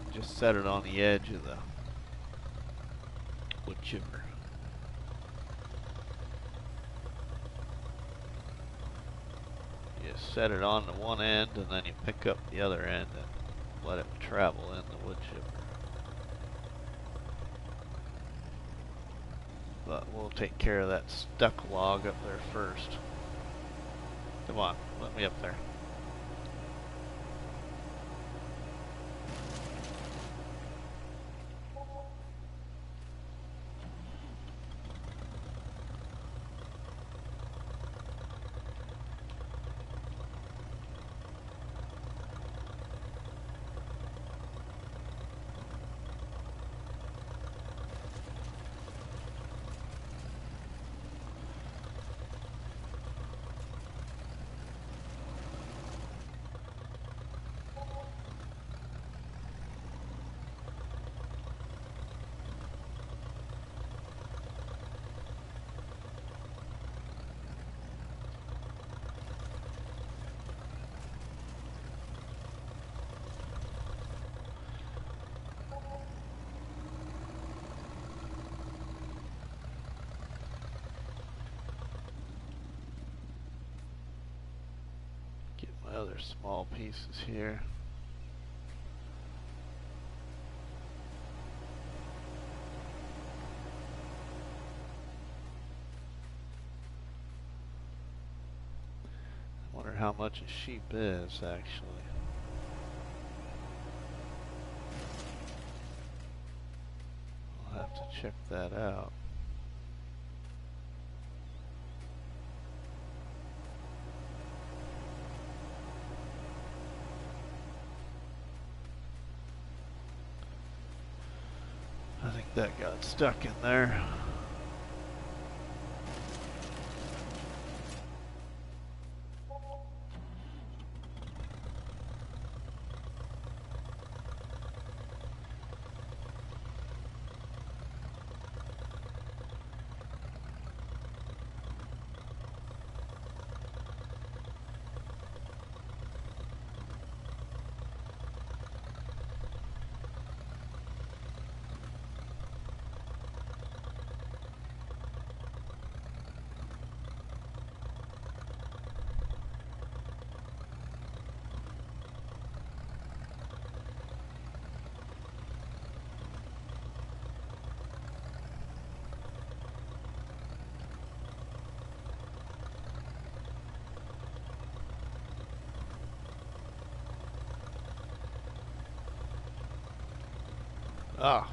and just set it on the edge of the wood chipper. You set it on to one end and then you pick up the other end and let it travel in the wood chipper. But we'll take care of that stuck log up there first. Come on, let me up there. Other small pieces here. I wonder how much a sheep is actually. I'll have to check that out. I think that got stuck in there. Ah.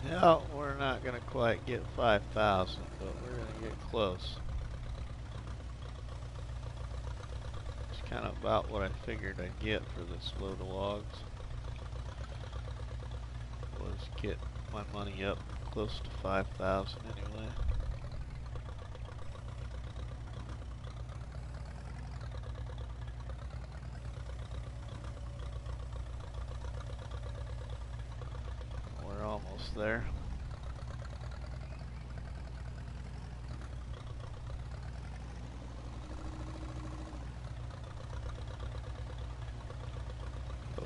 Yeah, we're not going to quite get 5,000, but we're going to get close. It's kind of about what I figured I'd get for this load of logs. Was get my money up close to 5,000 anyway. We're almost there. Oh.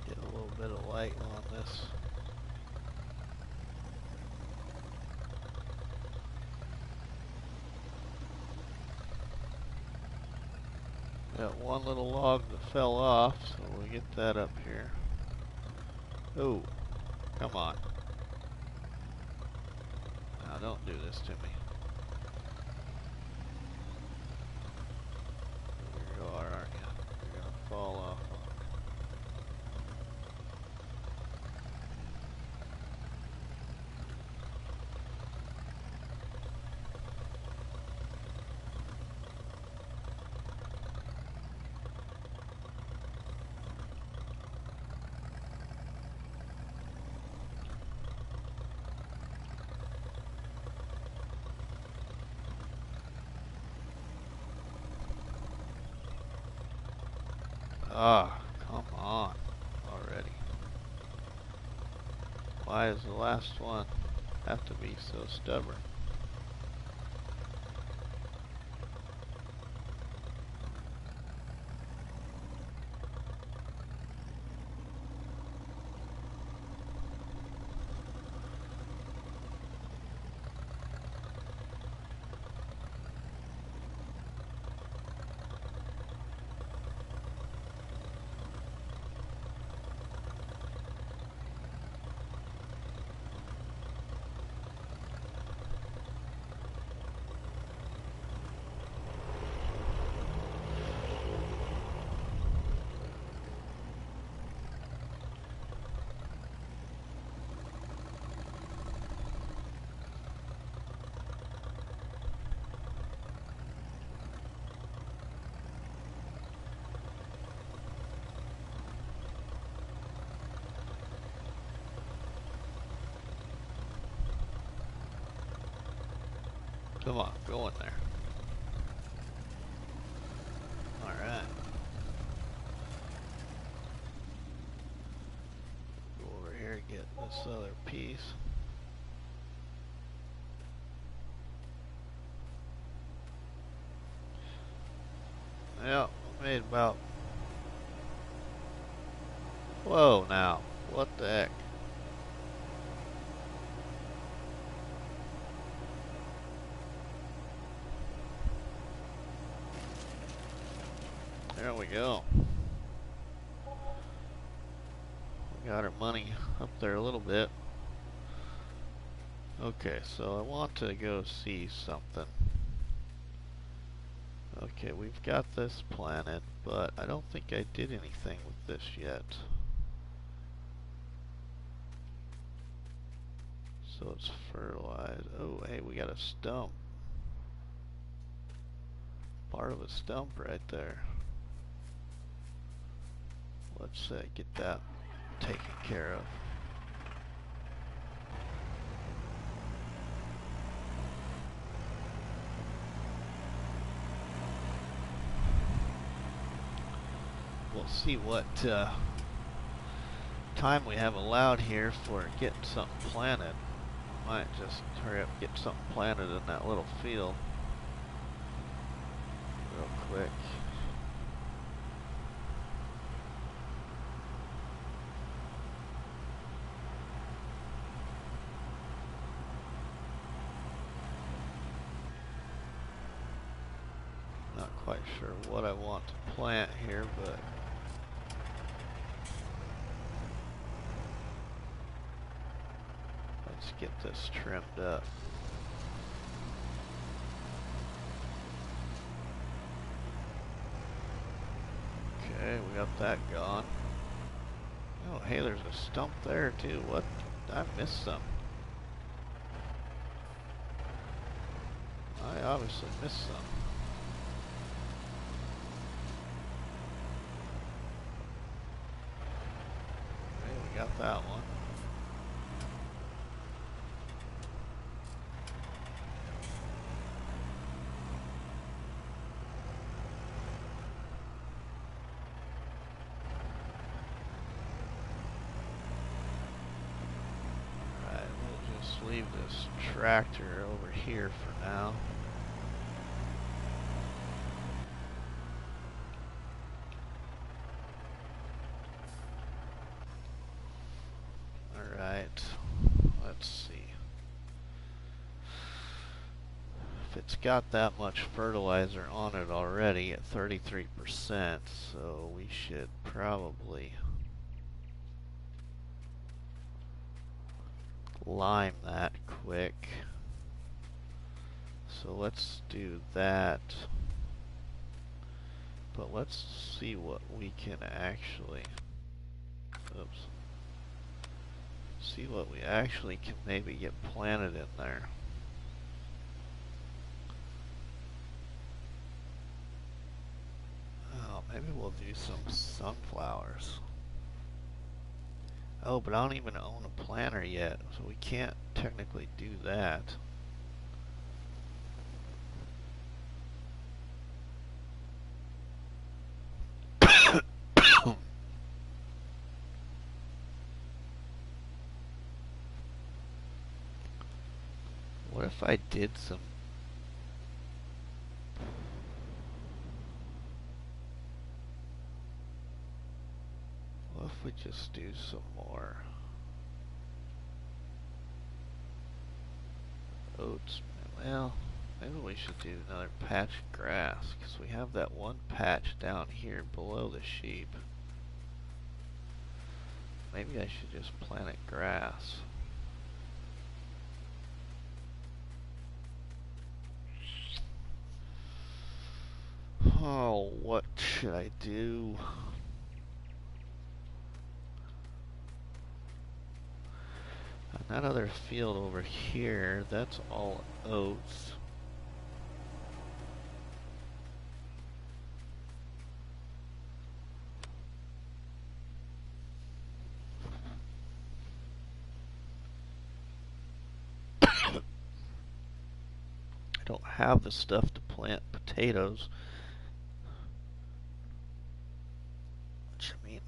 Get a little bit of light on this. Got one little log that fell off, so we'll get that up here. Oh, come on. Now don't do this to me. You are, aren't you? You're gonna fall off on me. Ah, come on already. Why does the last one have to be so stubborn? Come on, go in there. Alright. Go over here and get this other piece. Yep, made about... Whoa, now. What the heck? There we go. We got our money up there a little bit. Okay, so I want to go see something. Okay, we've got this planet, but I don't think I did anything with this yet. So it's fertilized. Oh, hey, we got a stump. Part of a stump right there. Let's get that taken care of. We'll see what time we have allowed here for getting something planted. Might just hurry up and get something planted in that little field real quick. Not quite sure what I want to plant here, but let's get this trimmed up. Okay, we got that gone. Oh, hey, there's a stump there too. What? I missed some. I obviously missed some. Okay, we got that one. Leave this tractor over here for now. Alright, let's see. If it's got that much fertilizer on it already at 33%, so we should probably lime that quick. So let's do that. But let's see what we can actually, see what we actually can maybe get planted in there. Oh, maybe we'll do some sunflowers. Oh, but I don't even own a planter yet, so we can't technically do that. What if I did some... What if we just do some more oats? Well, maybe we should do another patch of grass, because we have that one patch down here below the sheep. Maybe I should just plant it grass. Oh, what should I do? That other field over here, that's all oats. I don't have the stuff to plant potatoes. Which, I mean,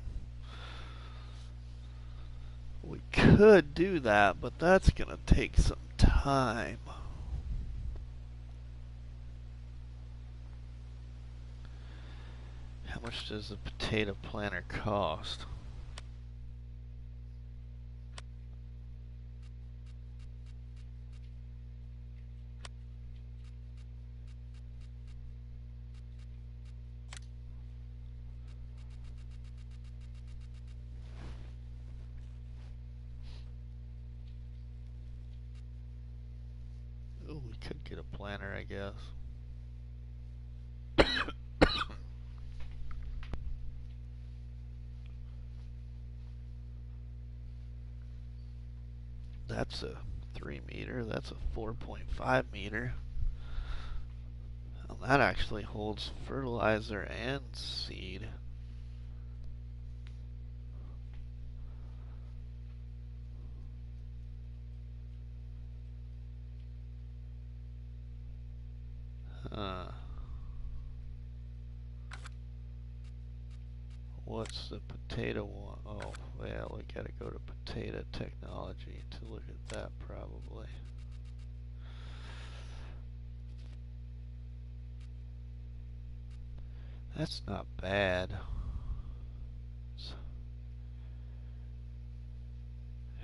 we could do that, but that's gonna take some time. How much does the potato planter cost? Ooh, we could get a planter, I guess. That's a 3 meter. That's a 4.5 meter. And that actually holds fertilizer and seed. What's the potato one? Oh, well, we gotta go to potato technology to look at that probably. That's not bad.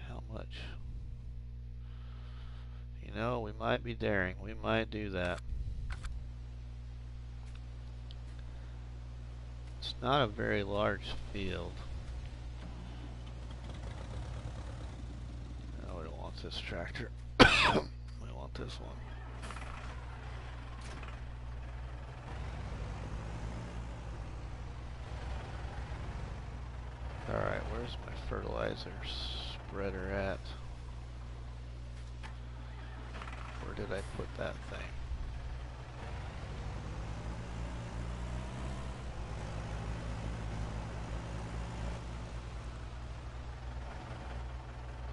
How much? You know, we might be daring. We might do that. It's not a very large field. No, we don't want this tractor. We want this one. Alright, where's my fertilizer spreader at? Where did I put that thing?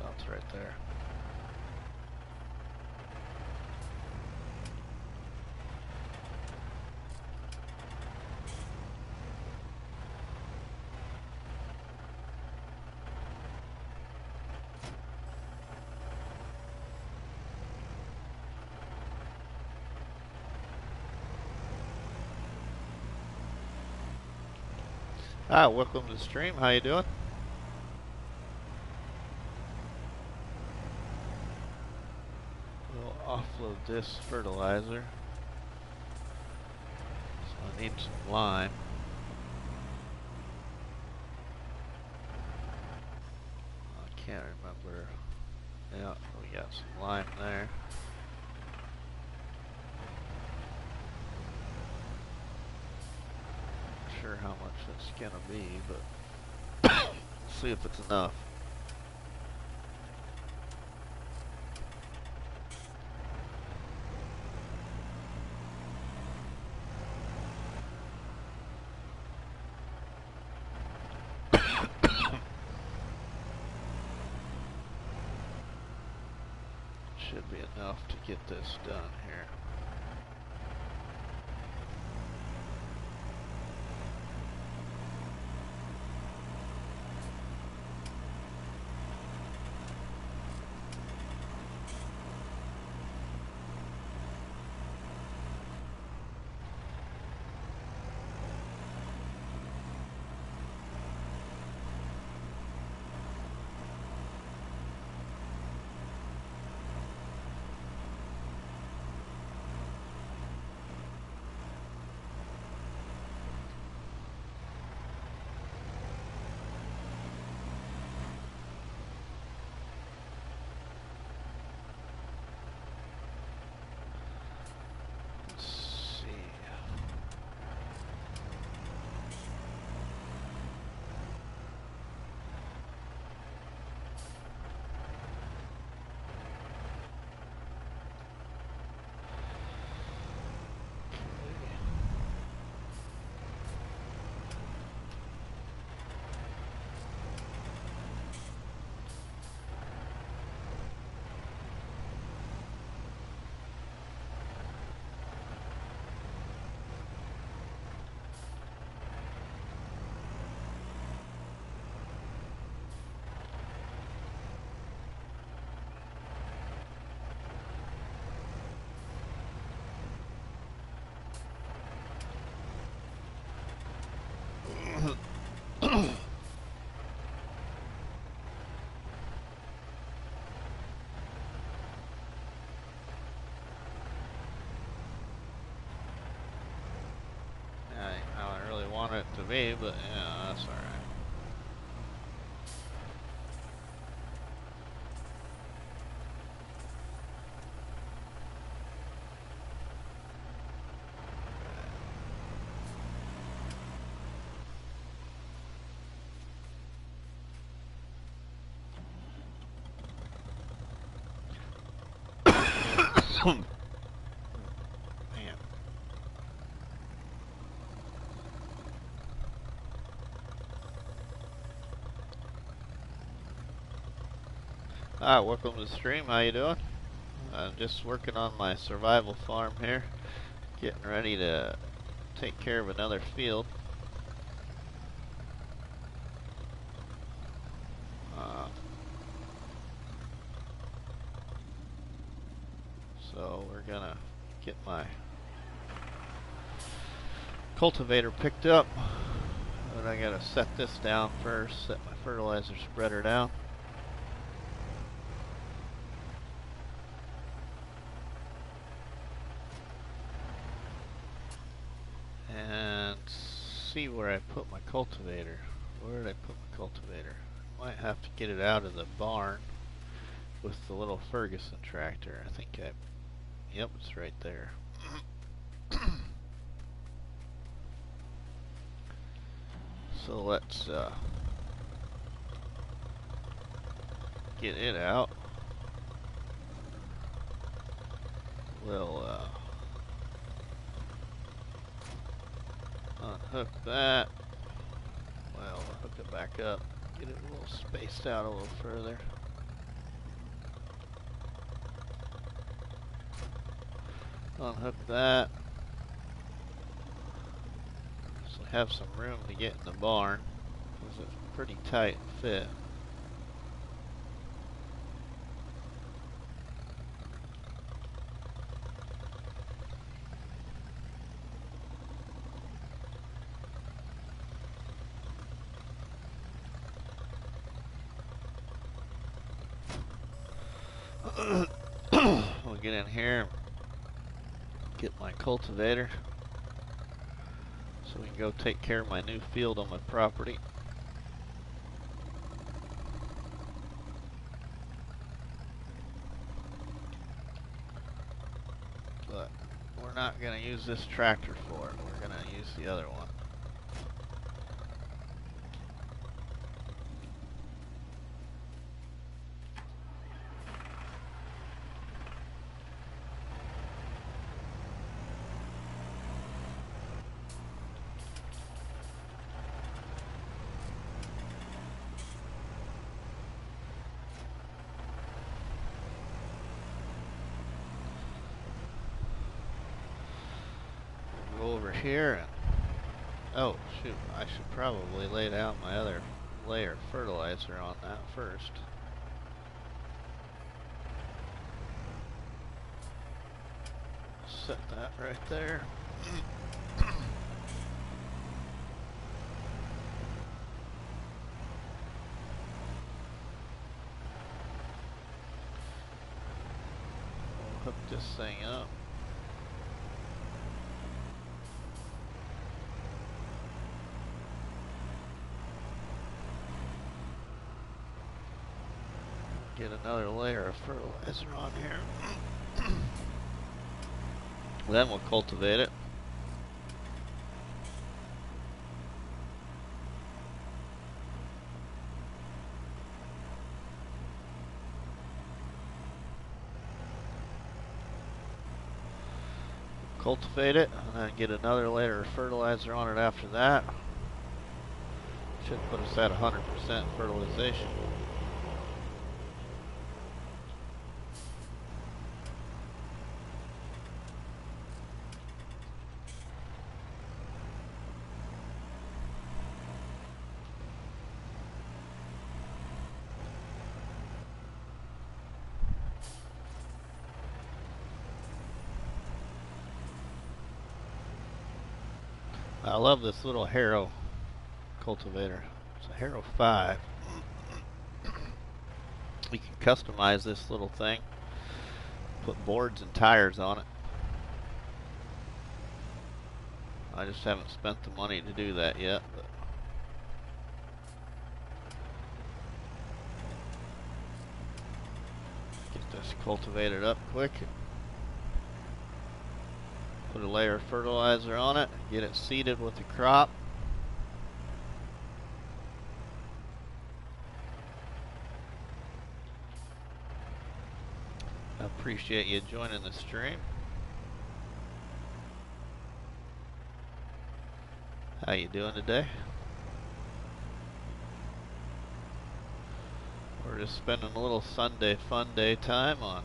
Oh, it's right there. Ah, welcome to the stream. How you doing? We'll offload this fertilizer. So I need some lime. I can't remember. Yeah, we got some lime there. Not sure how much it's gonna be, but we'll see if it's enough. Should be enough to get this done here. I don't really want it to be, but yeah, that's alright. Man. Alright, welcome to the stream. How you doing? I'm just working on my survival farm here. Getting ready to take care of another field. So we're gonna get my cultivator picked up. But I gotta set this down first, set my fertilizer spreader down. And see where I put my cultivator. Where did I put my cultivator? Might have to get it out of the barn with the little Ferguson tractor. I think yep, it's right there. So let's get it out. We'll unhook that. Well, hook it back up. Get it a little spaced out a little further. Unhook that. So have some room to get in the barn, because it's pretty tight fit. We'll get in here, get my cultivator, so we can go take care of my new field on my property. But we're not going to use this tractor for it. We're going to use the other one. Over here and oh shoot, I should probably lay down my other layer of fertilizer on that first. Set that right there. We'll hook this thing up. Get another layer of fertilizer on here. Then we'll cultivate it. Cultivate it, and then get another layer of fertilizer on it after that. Should put us at 100% fertilization. I love this little Harrow cultivator. It's a Harrow 5. You can customize this little thing. Put boards and tires on it. I just haven't spent the money to do that yet. But get this cultivated up quick. Put a layer of fertilizer on it, get it seeded with the crop. appreciate you joining the stream. How you doing today? We're just spending a little Sunday Funday time on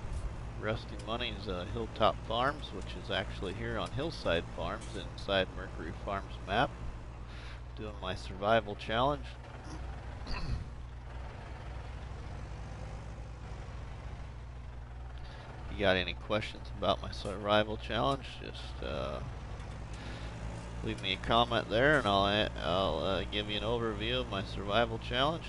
RustyMoney's Hilltop Farms, which is actually here on Hillside Farms inside Mercury Farms map. Doing my survival challenge. You got any questions about my survival challenge, just leave me a comment there and I'll give you an overview of my survival challenge.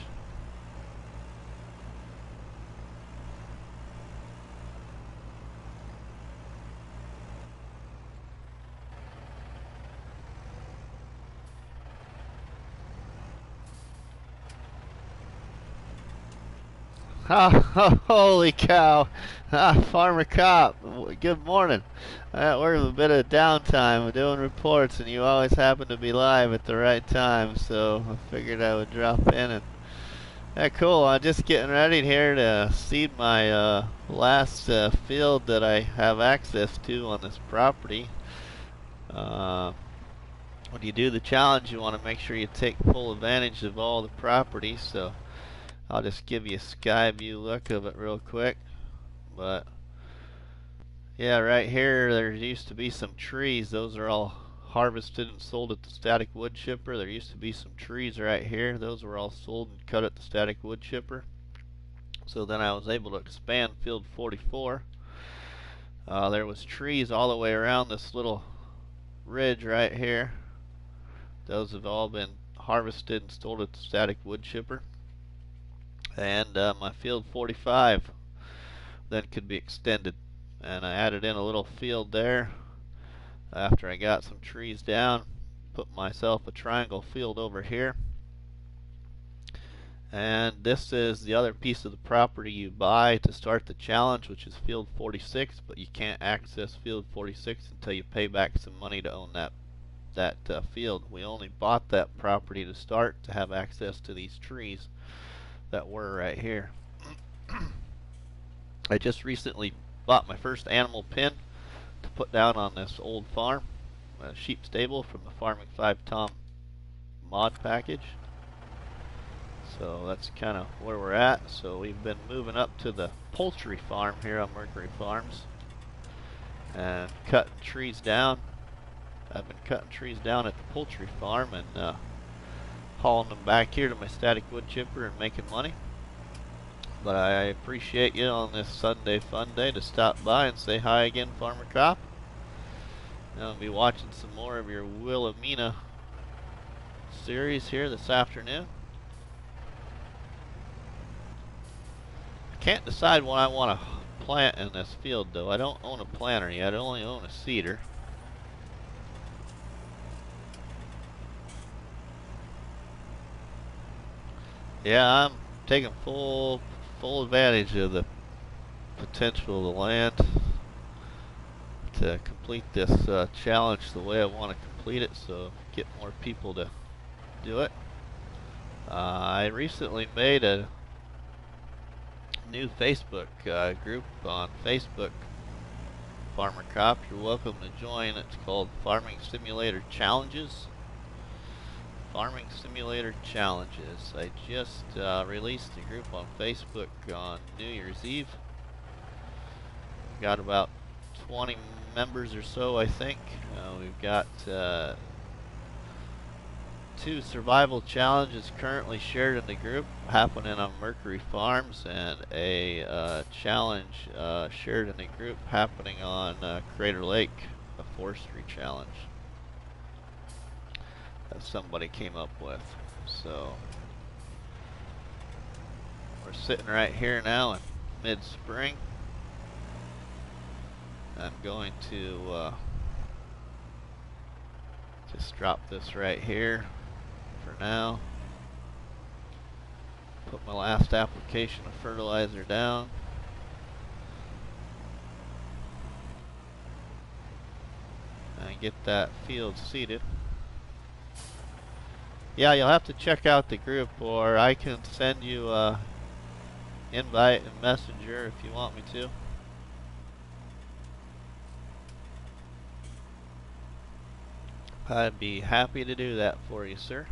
Holy cow. Farmer Cop, good morning. We're in a bit of downtime. We're doing reports, and you always happen to be live at the right time, so I figured I would drop in. And cool. I'm just getting ready here to seed my last field that I have access to on this property. When you do the challenge, you want to make sure you take full advantage of all the property, so I'll just give you a sky view look of it real quick. But yeah, right here there used to be some trees. Those are all harvested and sold at the static wood chipper. There used to be some trees right here. Those were all sold and cut at the static wood chipper. So then I was able to expand field 44. There was trees all the way around this little ridge right here. Those have all been harvested and sold at the static wood chipper. And my field 45 then could be extended, and I added in a little field there after I got some trees down, put myself a triangle field over here. And this is the other piece of the property you buy to start the challenge, which is field 46, but you can't access field 46 until you pay back some money to own that field. We only bought that property to start to have access to these trees that were right here. I just recently bought my first animal pen to put down on this old farm, a sheep stable from the Farming 5 Tom mod package. So that's kind of where we're at. So we've been moving up to the poultry farm here on Mercury Farms and cutting trees down. I've been cutting trees down at the poultry farm and hauling them back here to my static wood chipper and making money. But I appreciate you on this Sunday fun day to stop by and say hi again, Farmer Cop. And I'll be watching some more of your Wilhelmina series here this afternoon. I can't decide what I want to plant in this field though. I don't own a planter yet, I only own a seeder. Yeah, I'm taking full advantage of the potential of the land to complete this challenge the way I want to complete it, so get more people to do it. I recently made a new Facebook group on Facebook, Farmer Cop. You're welcome to join. It's called Farming Simulator Challenges. Farming Simulator Challenges. I just released a group on Facebook on New Year's Eve. Got about 20 members or so, I think. We've got 2 survival challenges currently shared in the group happening on Mercury Farms, and a challenge shared in the group happening on Crater Lake, a forestry challenge that somebody came up with. So we're sitting right here now in mid-spring. I'm going to just drop this right here for now. Put my last application of fertilizer down. And get that field seeded. Yeah, you'll have to check out the group, or I can send you a invite and messenger if you want me to. I'd be happy to do that for you, sir.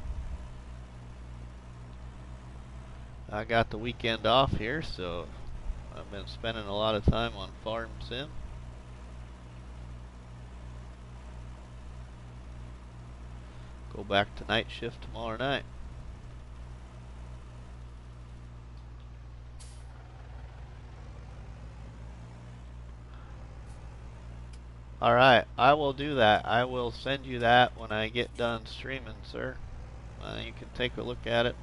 I got the weekend off here, so I've been spending a lot of time on Farm Sim. Go back to night shift tomorrow night. Alright, I will do that. I will send you that when I get done streaming, sir. You can take a look at it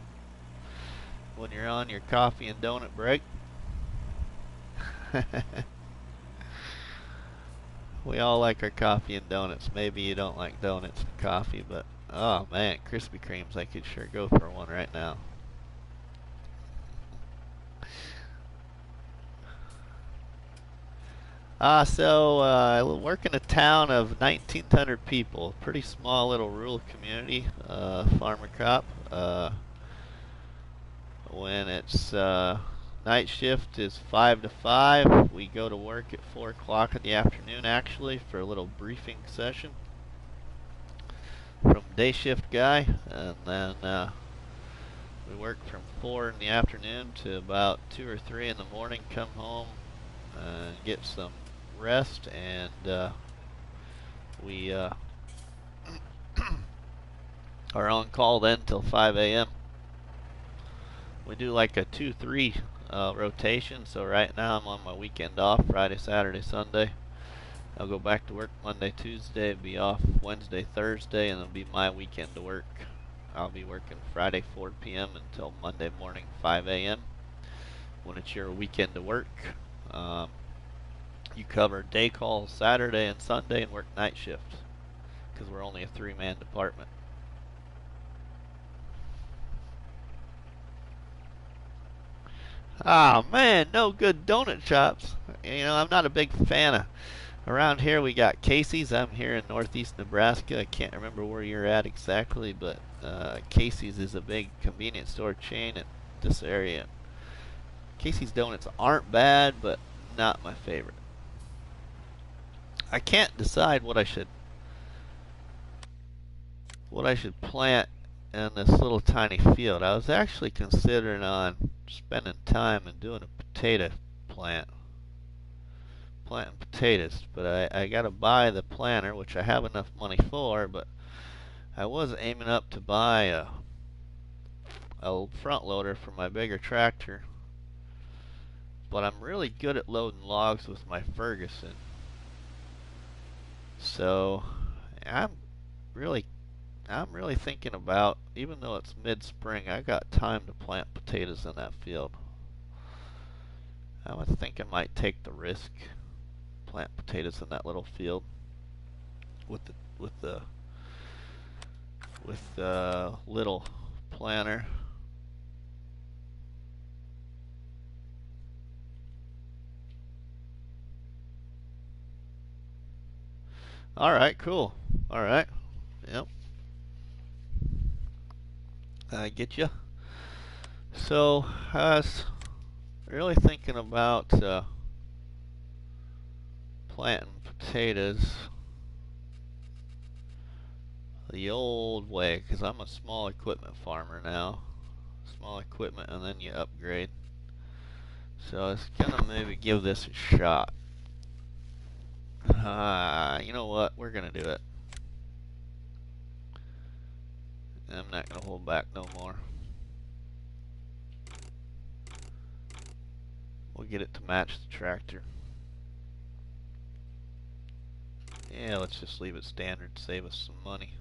when you're on your coffee and donut break. We all like our coffee and donuts. Maybe you don't like donuts and coffee, but oh man, Krispy Kremes, I could sure go for one right now. I work in a town of 1,900 people. Pretty small little rural community, farmer cop. When it's night shift is 5 to 5. We go to work at 4 o'clock in the afternoon, actually, for a little briefing session from day shift guy, and then we work from 4 in the afternoon to about 2 or 3 in the morning. Come home and get some rest, and we are on call then till 5 a.m. We do like a 2-3 rotation, so right now I'm on my weekend off, Friday, Saturday, Sunday. I'll go back to work Monday, Tuesday, be off Wednesday, Thursday, and it'll be my weekend to work. I'll be working Friday 4 p.m. until Monday morning 5 a.m. when it's your weekend to work. You cover day calls Saturday and Sunday and work night shift because we're only a 3-man department. Ah man, no good donut shops. You know, I'm not a big fan of. Around here we got Casey's. I'm here in northeast Nebraska. I can't remember where you're at exactly, but Casey's is a big convenience store chain in this area. Casey's donuts aren't bad, but not my favorite. I can't decide what I should plant in this little tiny field. I was actually considering on spending time and doing a potato planting potatoes, but I gotta buy the planter, which I have enough money for, but I was aiming up to buy a front loader for my bigger tractor, but I'm really good at loading logs with my Ferguson. So I'm really thinking about, even though it's mid-spring, I got time to plant potatoes in that field. I was thinking I might take the risk, plant potatoes in that little field with the little planter. All right, cool. All right, yep. I get you. So I was really thinking about planting potatoes the old way, because I'm a small equipment farmer now. Small equipment, and then you upgrade. So I was gonna maybe give this a shot. You know what? We're gonna do it. I'm not gonna hold back no more. We'll get it to match the tractor. Yeah, let's just leave it standard, save us some money.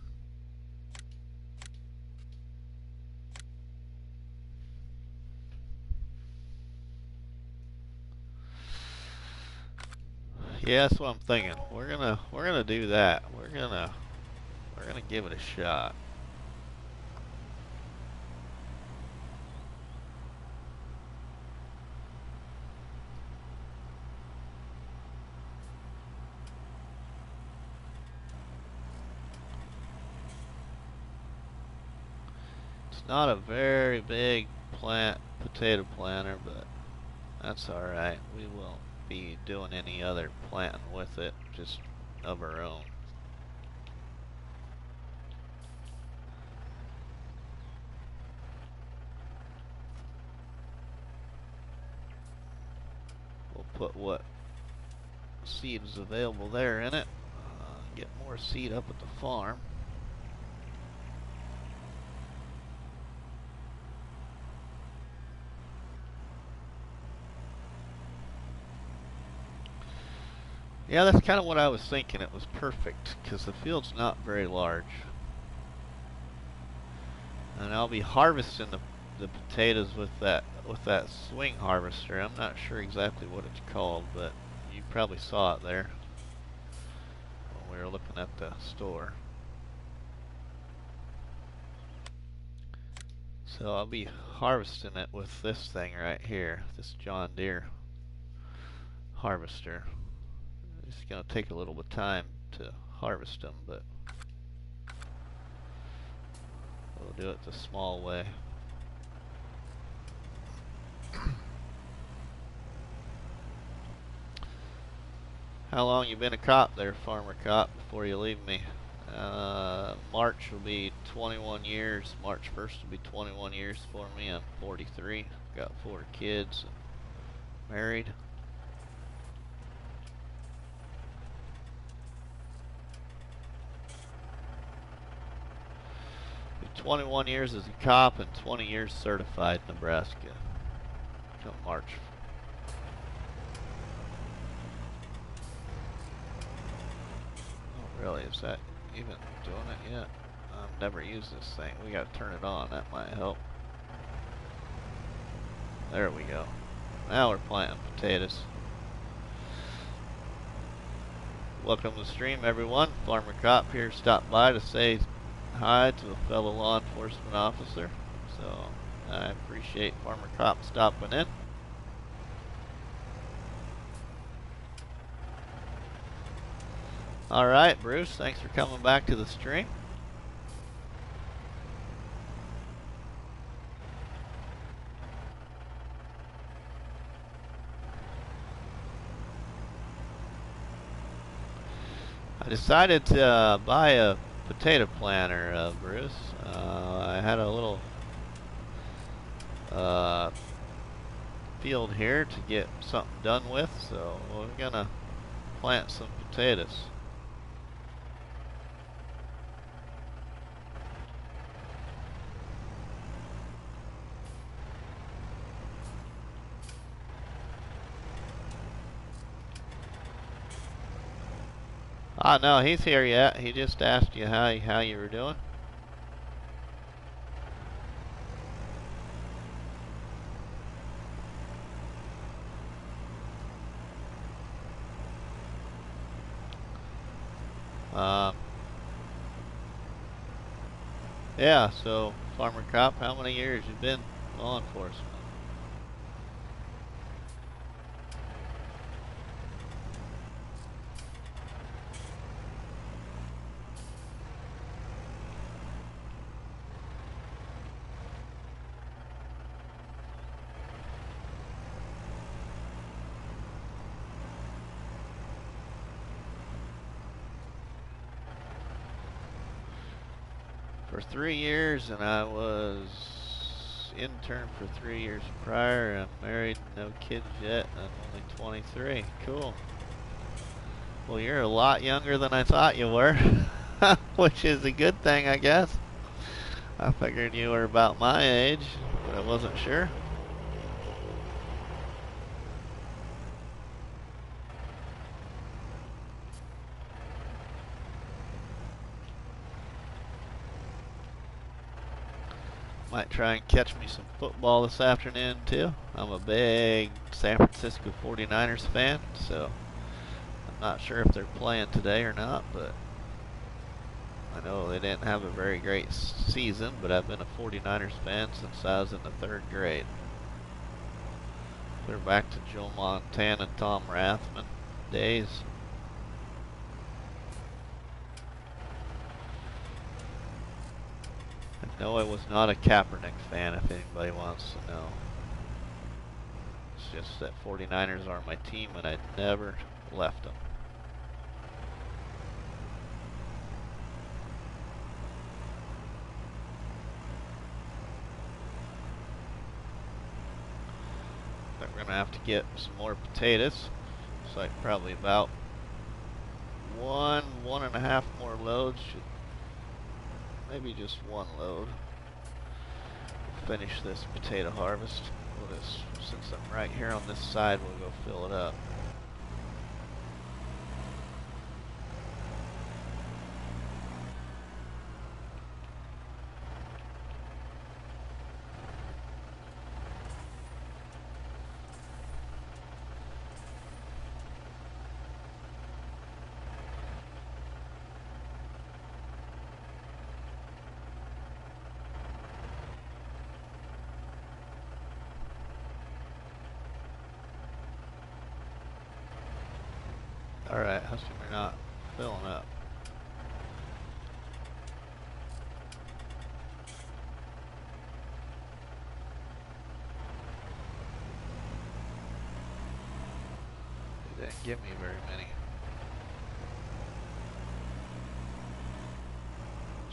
Yeah, that's what I'm thinking. We're gonna do that. We're gonna give it a shot. It's not a very big potato planter, but that's alright. We won't be doing any other planting with it, just of our own. put what seed is available there in it. Get more seed up at the farm. Yeah, that's kind of what I was thinking. It was perfect because the field's not very large. And I'll be harvesting the potatoes with that swing harvester. I'm not sure exactly what it's called, but you probably saw it there when we were looking at the store. So I'll be harvesting it with this thing right here, this John Deere harvester. It's going to take a little bit of time to harvest them, but we'll do it the small way. How long you been a cop there, Farmer Cop, before you leave me? March will be 21 years. March 1st will be 21 years for me. I'm 43. Got 4 kids. Married. 21 years as a cop and 20 years certified in Nebraska. Come March. Oh, really? Is that even doing it yet? I've never used this thing. We got to turn it on. That might help. There we go. Now we're planting potatoes. Welcome to the stream, everyone. Farmer Cop here stopped by to say hi to a fellow law enforcement officer. So I appreciate Farmer Cop stopping in. Alright, Bruce, thanks for coming back to the stream. I decided to buy a potato planter, Bruce. I had a little field here to get something done with, so we're gonna plant some potatoes. Ah, no, he's here yet. He just asked you how you were doing. Yeah, so Farmer Cop, how many years you been law enforcement? For 3 years, and I was intern for 3 years prior. I'm married, no kids yet, and I'm only 23. Cool. Well, you're a lot younger than I thought you were, which is a good thing, I guess. I figured you were about my age, but I wasn't sure. Might try and catch me some football this afternoon too. I'm a big San Francisco 49ers fan, so I'm not sure if they're playing today or not, but I know they didn't have a very great season, but I've been a 49ers fan since I was in the 3rd grade. Clear back to Joe Montana and Tom Rathman days. No, I was not a Kaepernick fan, if anybody wants to know. It's just that 49ers are my team, and I'd never left them. that we're gonna have to get some more potatoes. Looks like probably about one and a half more loads. Maybe just one load. Finish this potato harvest. We'll just, since I'm right here on this side, we'll go fill it up. Alright, how come we're not filling up? They didn't give me very many.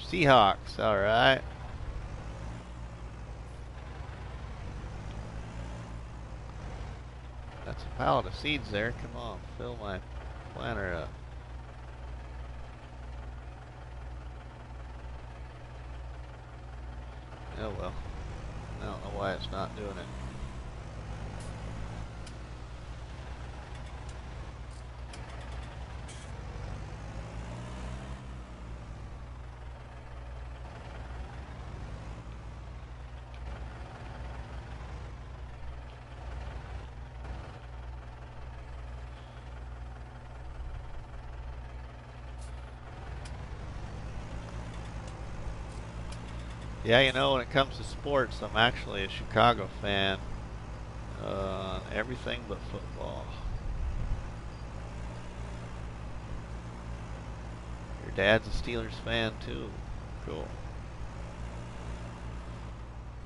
Seahawks, alright. That's a pallet of seeds there. Come on, fill my planter up. Oh well. I don't know why it's not doing it. Yeah, you know, when it comes to sports, I'm actually a Chicago fan. Everything but football. Your dad's a Steelers fan too. Cool.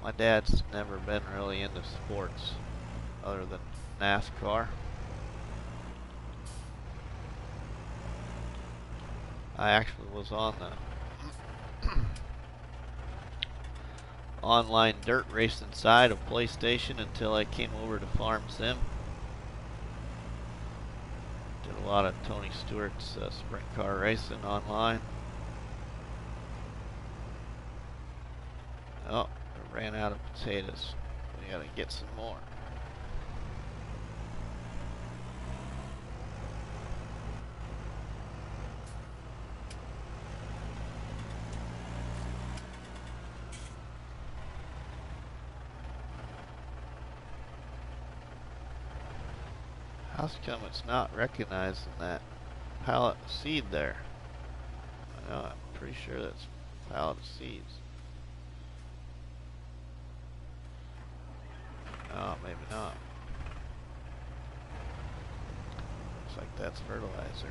My dad's never been really into sports other than NASCAR. I actually was on the online dirt racing side of PlayStation until I came over to Farm Sim. Did a lot of Tony Stewart's sprint car racing online. Oh, I ran out of potatoes. We gotta get some more. How's come it's not recognizing that pallet of seed there? I know, I'm pretty sure that's a pallet of seeds. Oh, maybe not. Looks like that's fertilizer.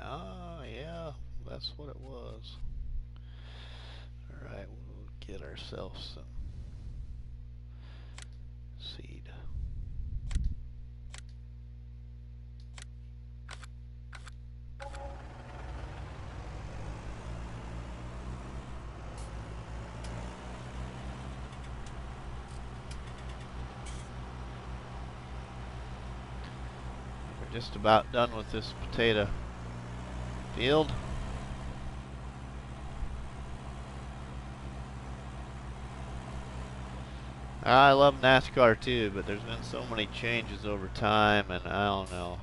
Oh, yeah, that's what it was. Alright, we'll get ourselves some seed. We're just about done with this potato field. I love NASCAR too, but there's been so many changes over time, and I don't know.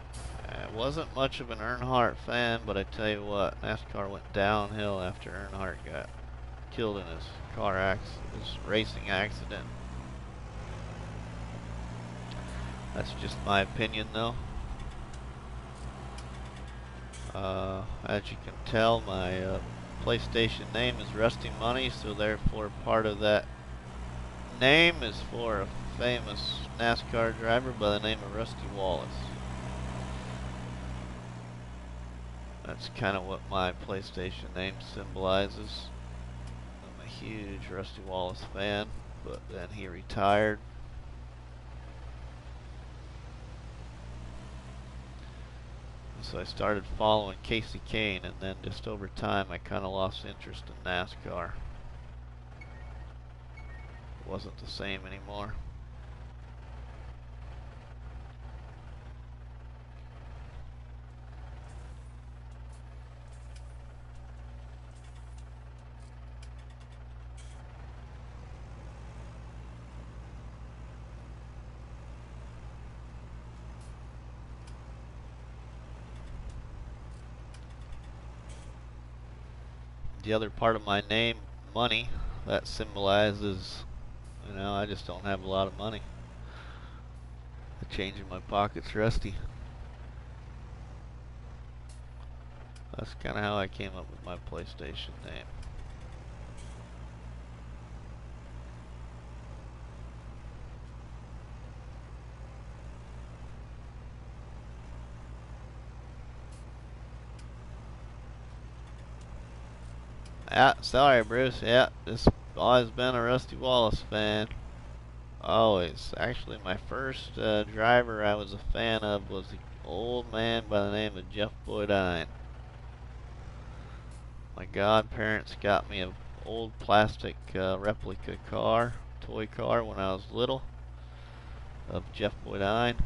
I wasn't much of an Earnhardt fan, but I tell you what, NASCAR went downhill after Earnhardt got killed in his his racing accident. That's just my opinion, though. As you can tell, my PlayStation name is RustyMoney, so therefore part of that name is for a famous NASCAR driver by the name of Rusty Wallace. That's kind of what my PlayStation name symbolizes. I'm a huge Rusty Wallace fan, but then he retired. So I started following Casey Kane, and then just over time I kind of lost interest in NASCAR. It wasn't the same anymore. The other part of my name, money, that symbolizes, I just don't have a lot of money. The change in my pocket's rusty. That's kind of how I came up with my PlayStation name. Yeah, sorry, Bruce. Yeah, just always been a Rusty Wallace fan. Always. Actually, my first driver I was a fan of was the old man by the name of Jeff Boydine. My godparents got me an old plastic replica car, toy car, when I was little, of Jeff Boydine.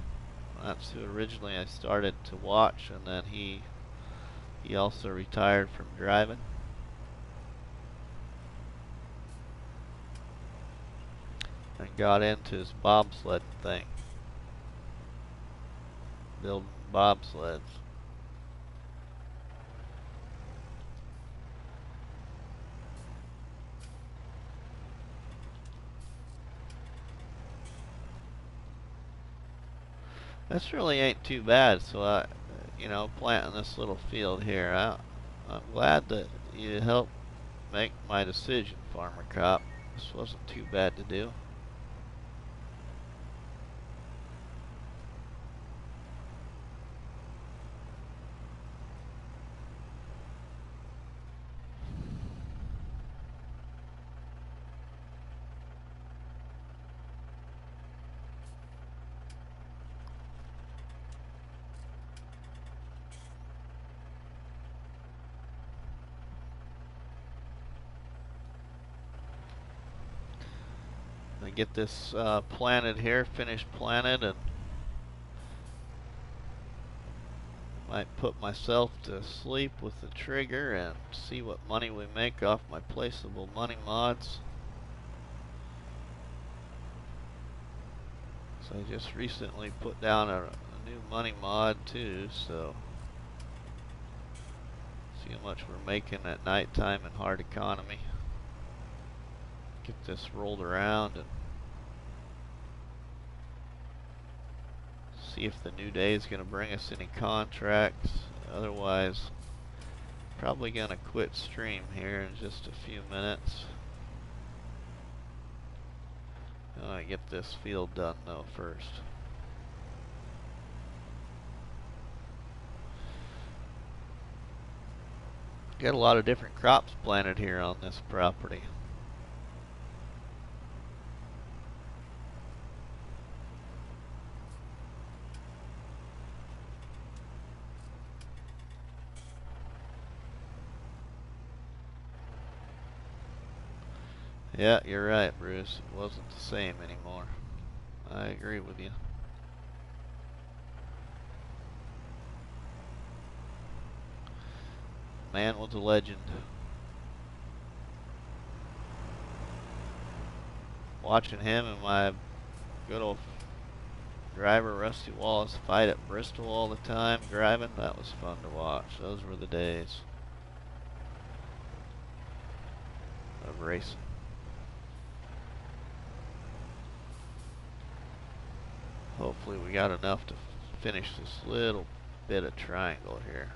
That's who originally I started to watch, and then he also retired from driving. And got into his bobsled thing, building bobsleds. This really ain't too bad. So planting this little field here. I'm glad that you helped make my decision, Farmer Cop. This wasn't too bad to do. I get this planted here, finished planted, and might put myself to sleep with the trigger and see what money we make off my placeable money mods. So I just recently put down a new money mod too, so see how much we're making at nighttime in hard economy. Get this rolled around and see if the new day is going to bring us any contracts. Otherwise, probably going to quit stream here in just a few minutes. I want to get this field done though first. Got a lot of different crops planted here on this property. Yeah, you're right, Bruce. It wasn't the same anymore. I agree with you. Man was a legend. Watching him and my good old driver Rusty Wallace fight at Bristol all the time driving, that was fun to watch. Those were the days of racing. Hopefully we got enough to finish this little bit of triangle here.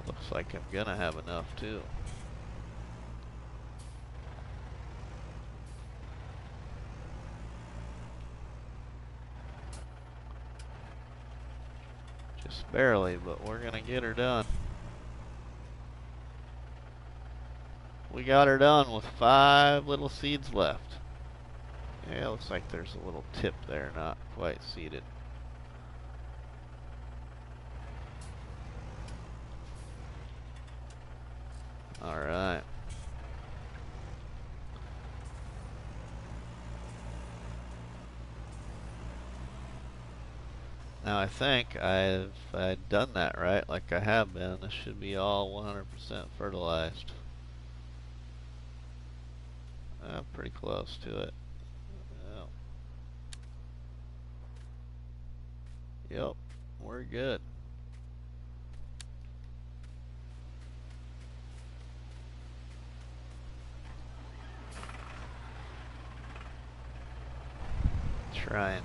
Looks like I'm gonna have enough too. Just barely, but we're gonna get her done. we got her done with 5 little seeds left. Yeah, looks like there's a little tip there, not quite seeded. Alright. Now I think I've done that right, like I have been. This should be all 100% fertilized. Pretty close to it. Yep, we're good. Trying.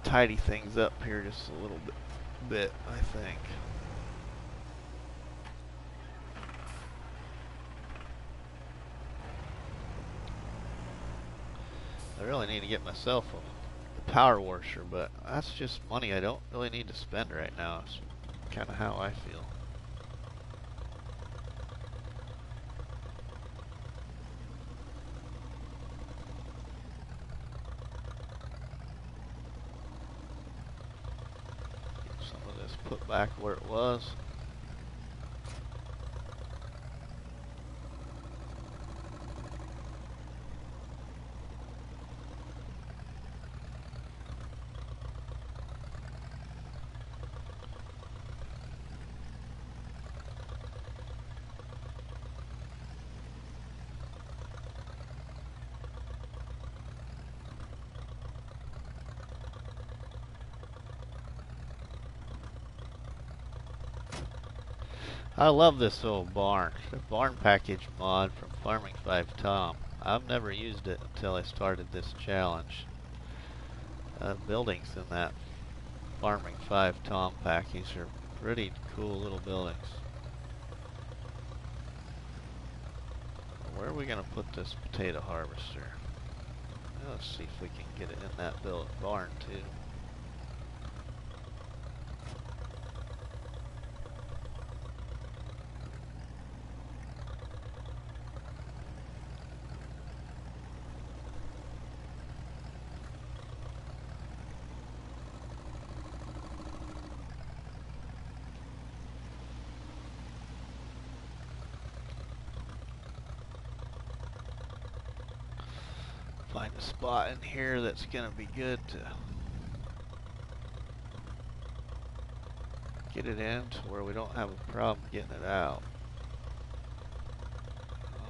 Tidy things up here just a little bit, I think. I really need to get myself a power washer, but that's just money I don't really need to spend right now. It's kind of how I feel. Get some of this put back where it was. I love this old barn. The barn package mod from Farming 5 Tom. I've never used it until I started this challenge. Buildings in that Farming 5 Tom package are pretty cool little buildings. Where are we going to put this potato harvester? Let's see if we can get it in that barn too. Find a spot in here that's going to be good to get it in to where we don't have a problem getting it out.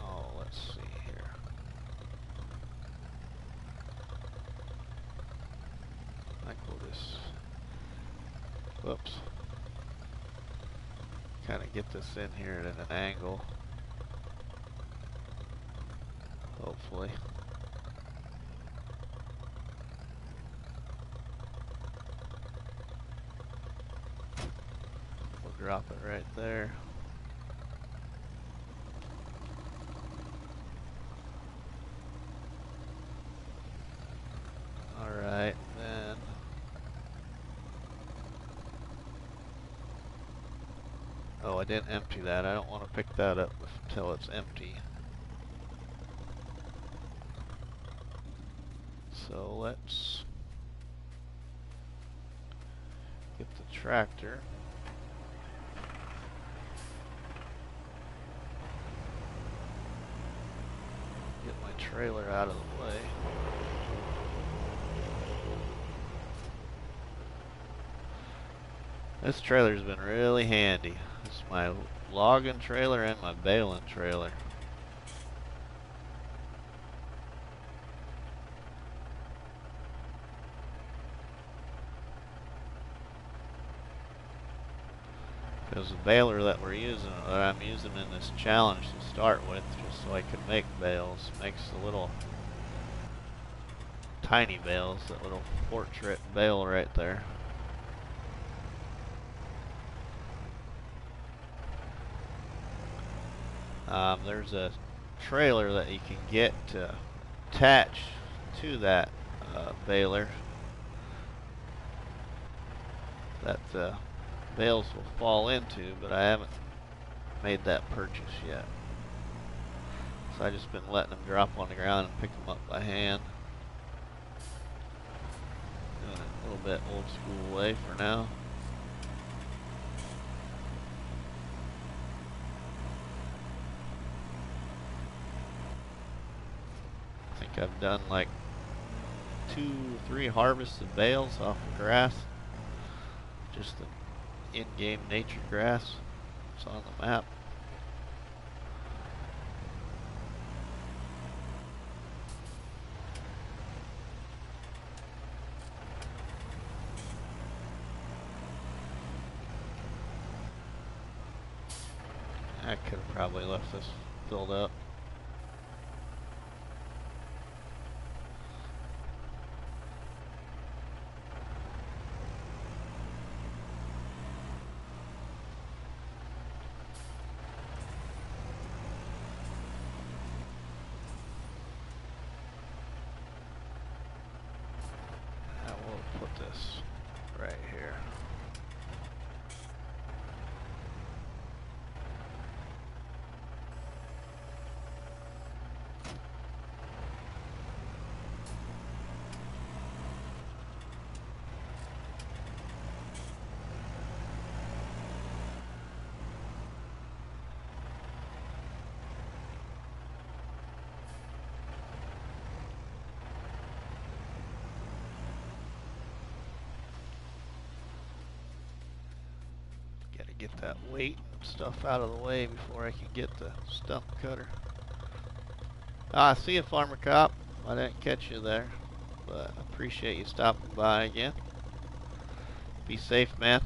Oh, let's see here. I think we'll just, whoops, kind of get this in here at an angle, hopefully. Drop it right there. Alright, then. Oh, I didn't empty that. I don't want to pick that up until it's empty. So let's get the tractor. Trailer out of the way. This trailer's been really handy. It's my logging trailer and my baling trailer. Because the baler that I'm using in this challenge to start with, just so I can make bales, makes the little tiny bales, that little portrait bale right there. There's a trailer that you can get to attach to that baler that bales will fall into, but I haven't made that purchase yet. So I've just been letting them drop on the ground and pick them up by hand. Doing it a little bit old school way for now. I think I've done like 2-3 harvests of bales off of grass. Just the in-game nature grass. It's on the map. I could have probably left this filled up. I will put this right here. Get that weight and stuff out of the way before I can get the stump cutter. Ah, see you, Farmer Cop. I didn't catch you there, but I appreciate you stopping by again. Be safe, man.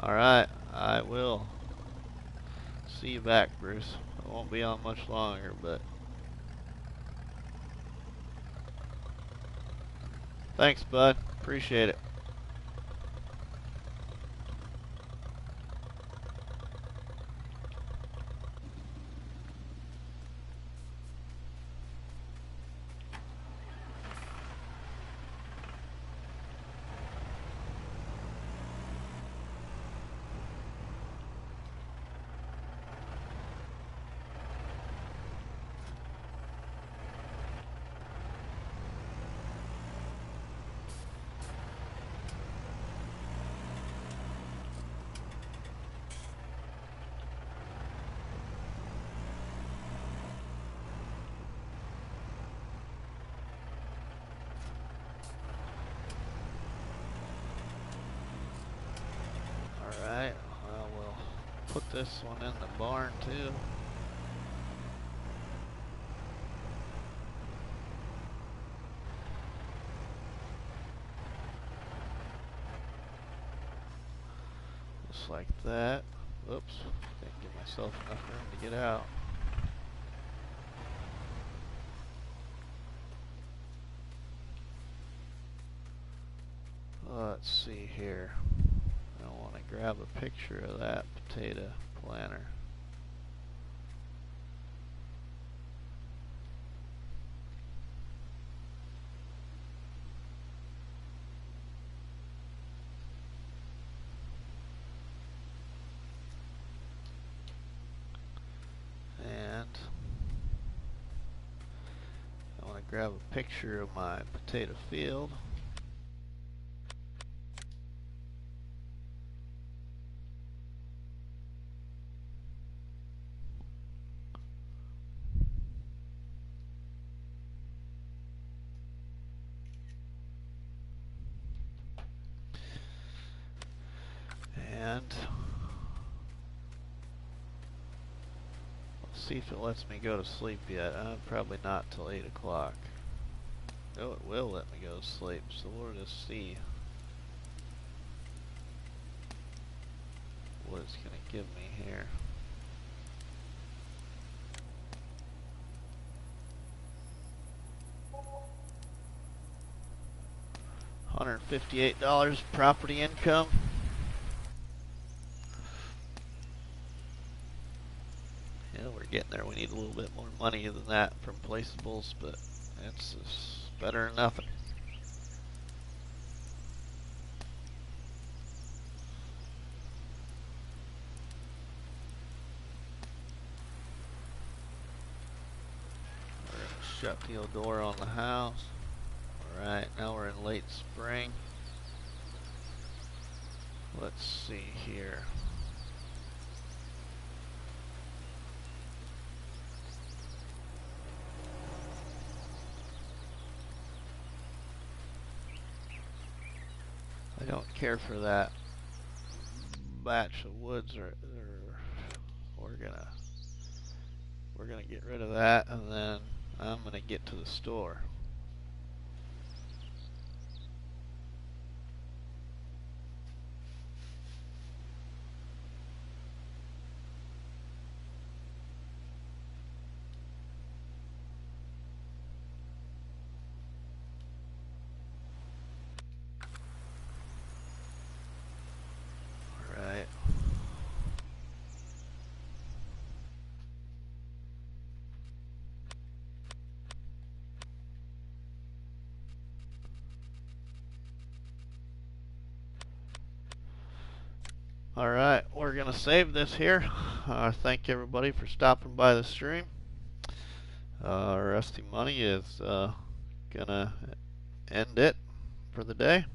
Alright, I will see you back, Bruce. I won't be on much longer, but thanks, bud. Appreciate it. Alright, well, we'll put this one in the barn too. Just like that. Oops, didn't give myself enough room to get out. Let's see here. I want to grab a picture of that potato planter. And I want to grab a picture of my potato field. And let's see if it lets me go to sleep yet. Probably not till 8 o'clock. Oh, it will let me go to sleep, so we'll just see what it's going to give me here. $158 property income. Yeah, we're getting there. We need a little bit more money than that from placeables, but it's better than nothing. We're going to shut the old door on the house. Alright, now we're in late spring. Let's see here. I don't care for that batch of woods, or we're gonna get rid of that, and then I'm gonna get to the store. Alright. Alright, we're going to save this here. Thank everybody for stopping by the stream. Rusty Money is going to end it for the day.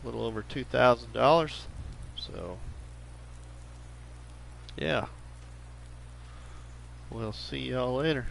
A little over $2,000. So, yeah. We'll see y'all later.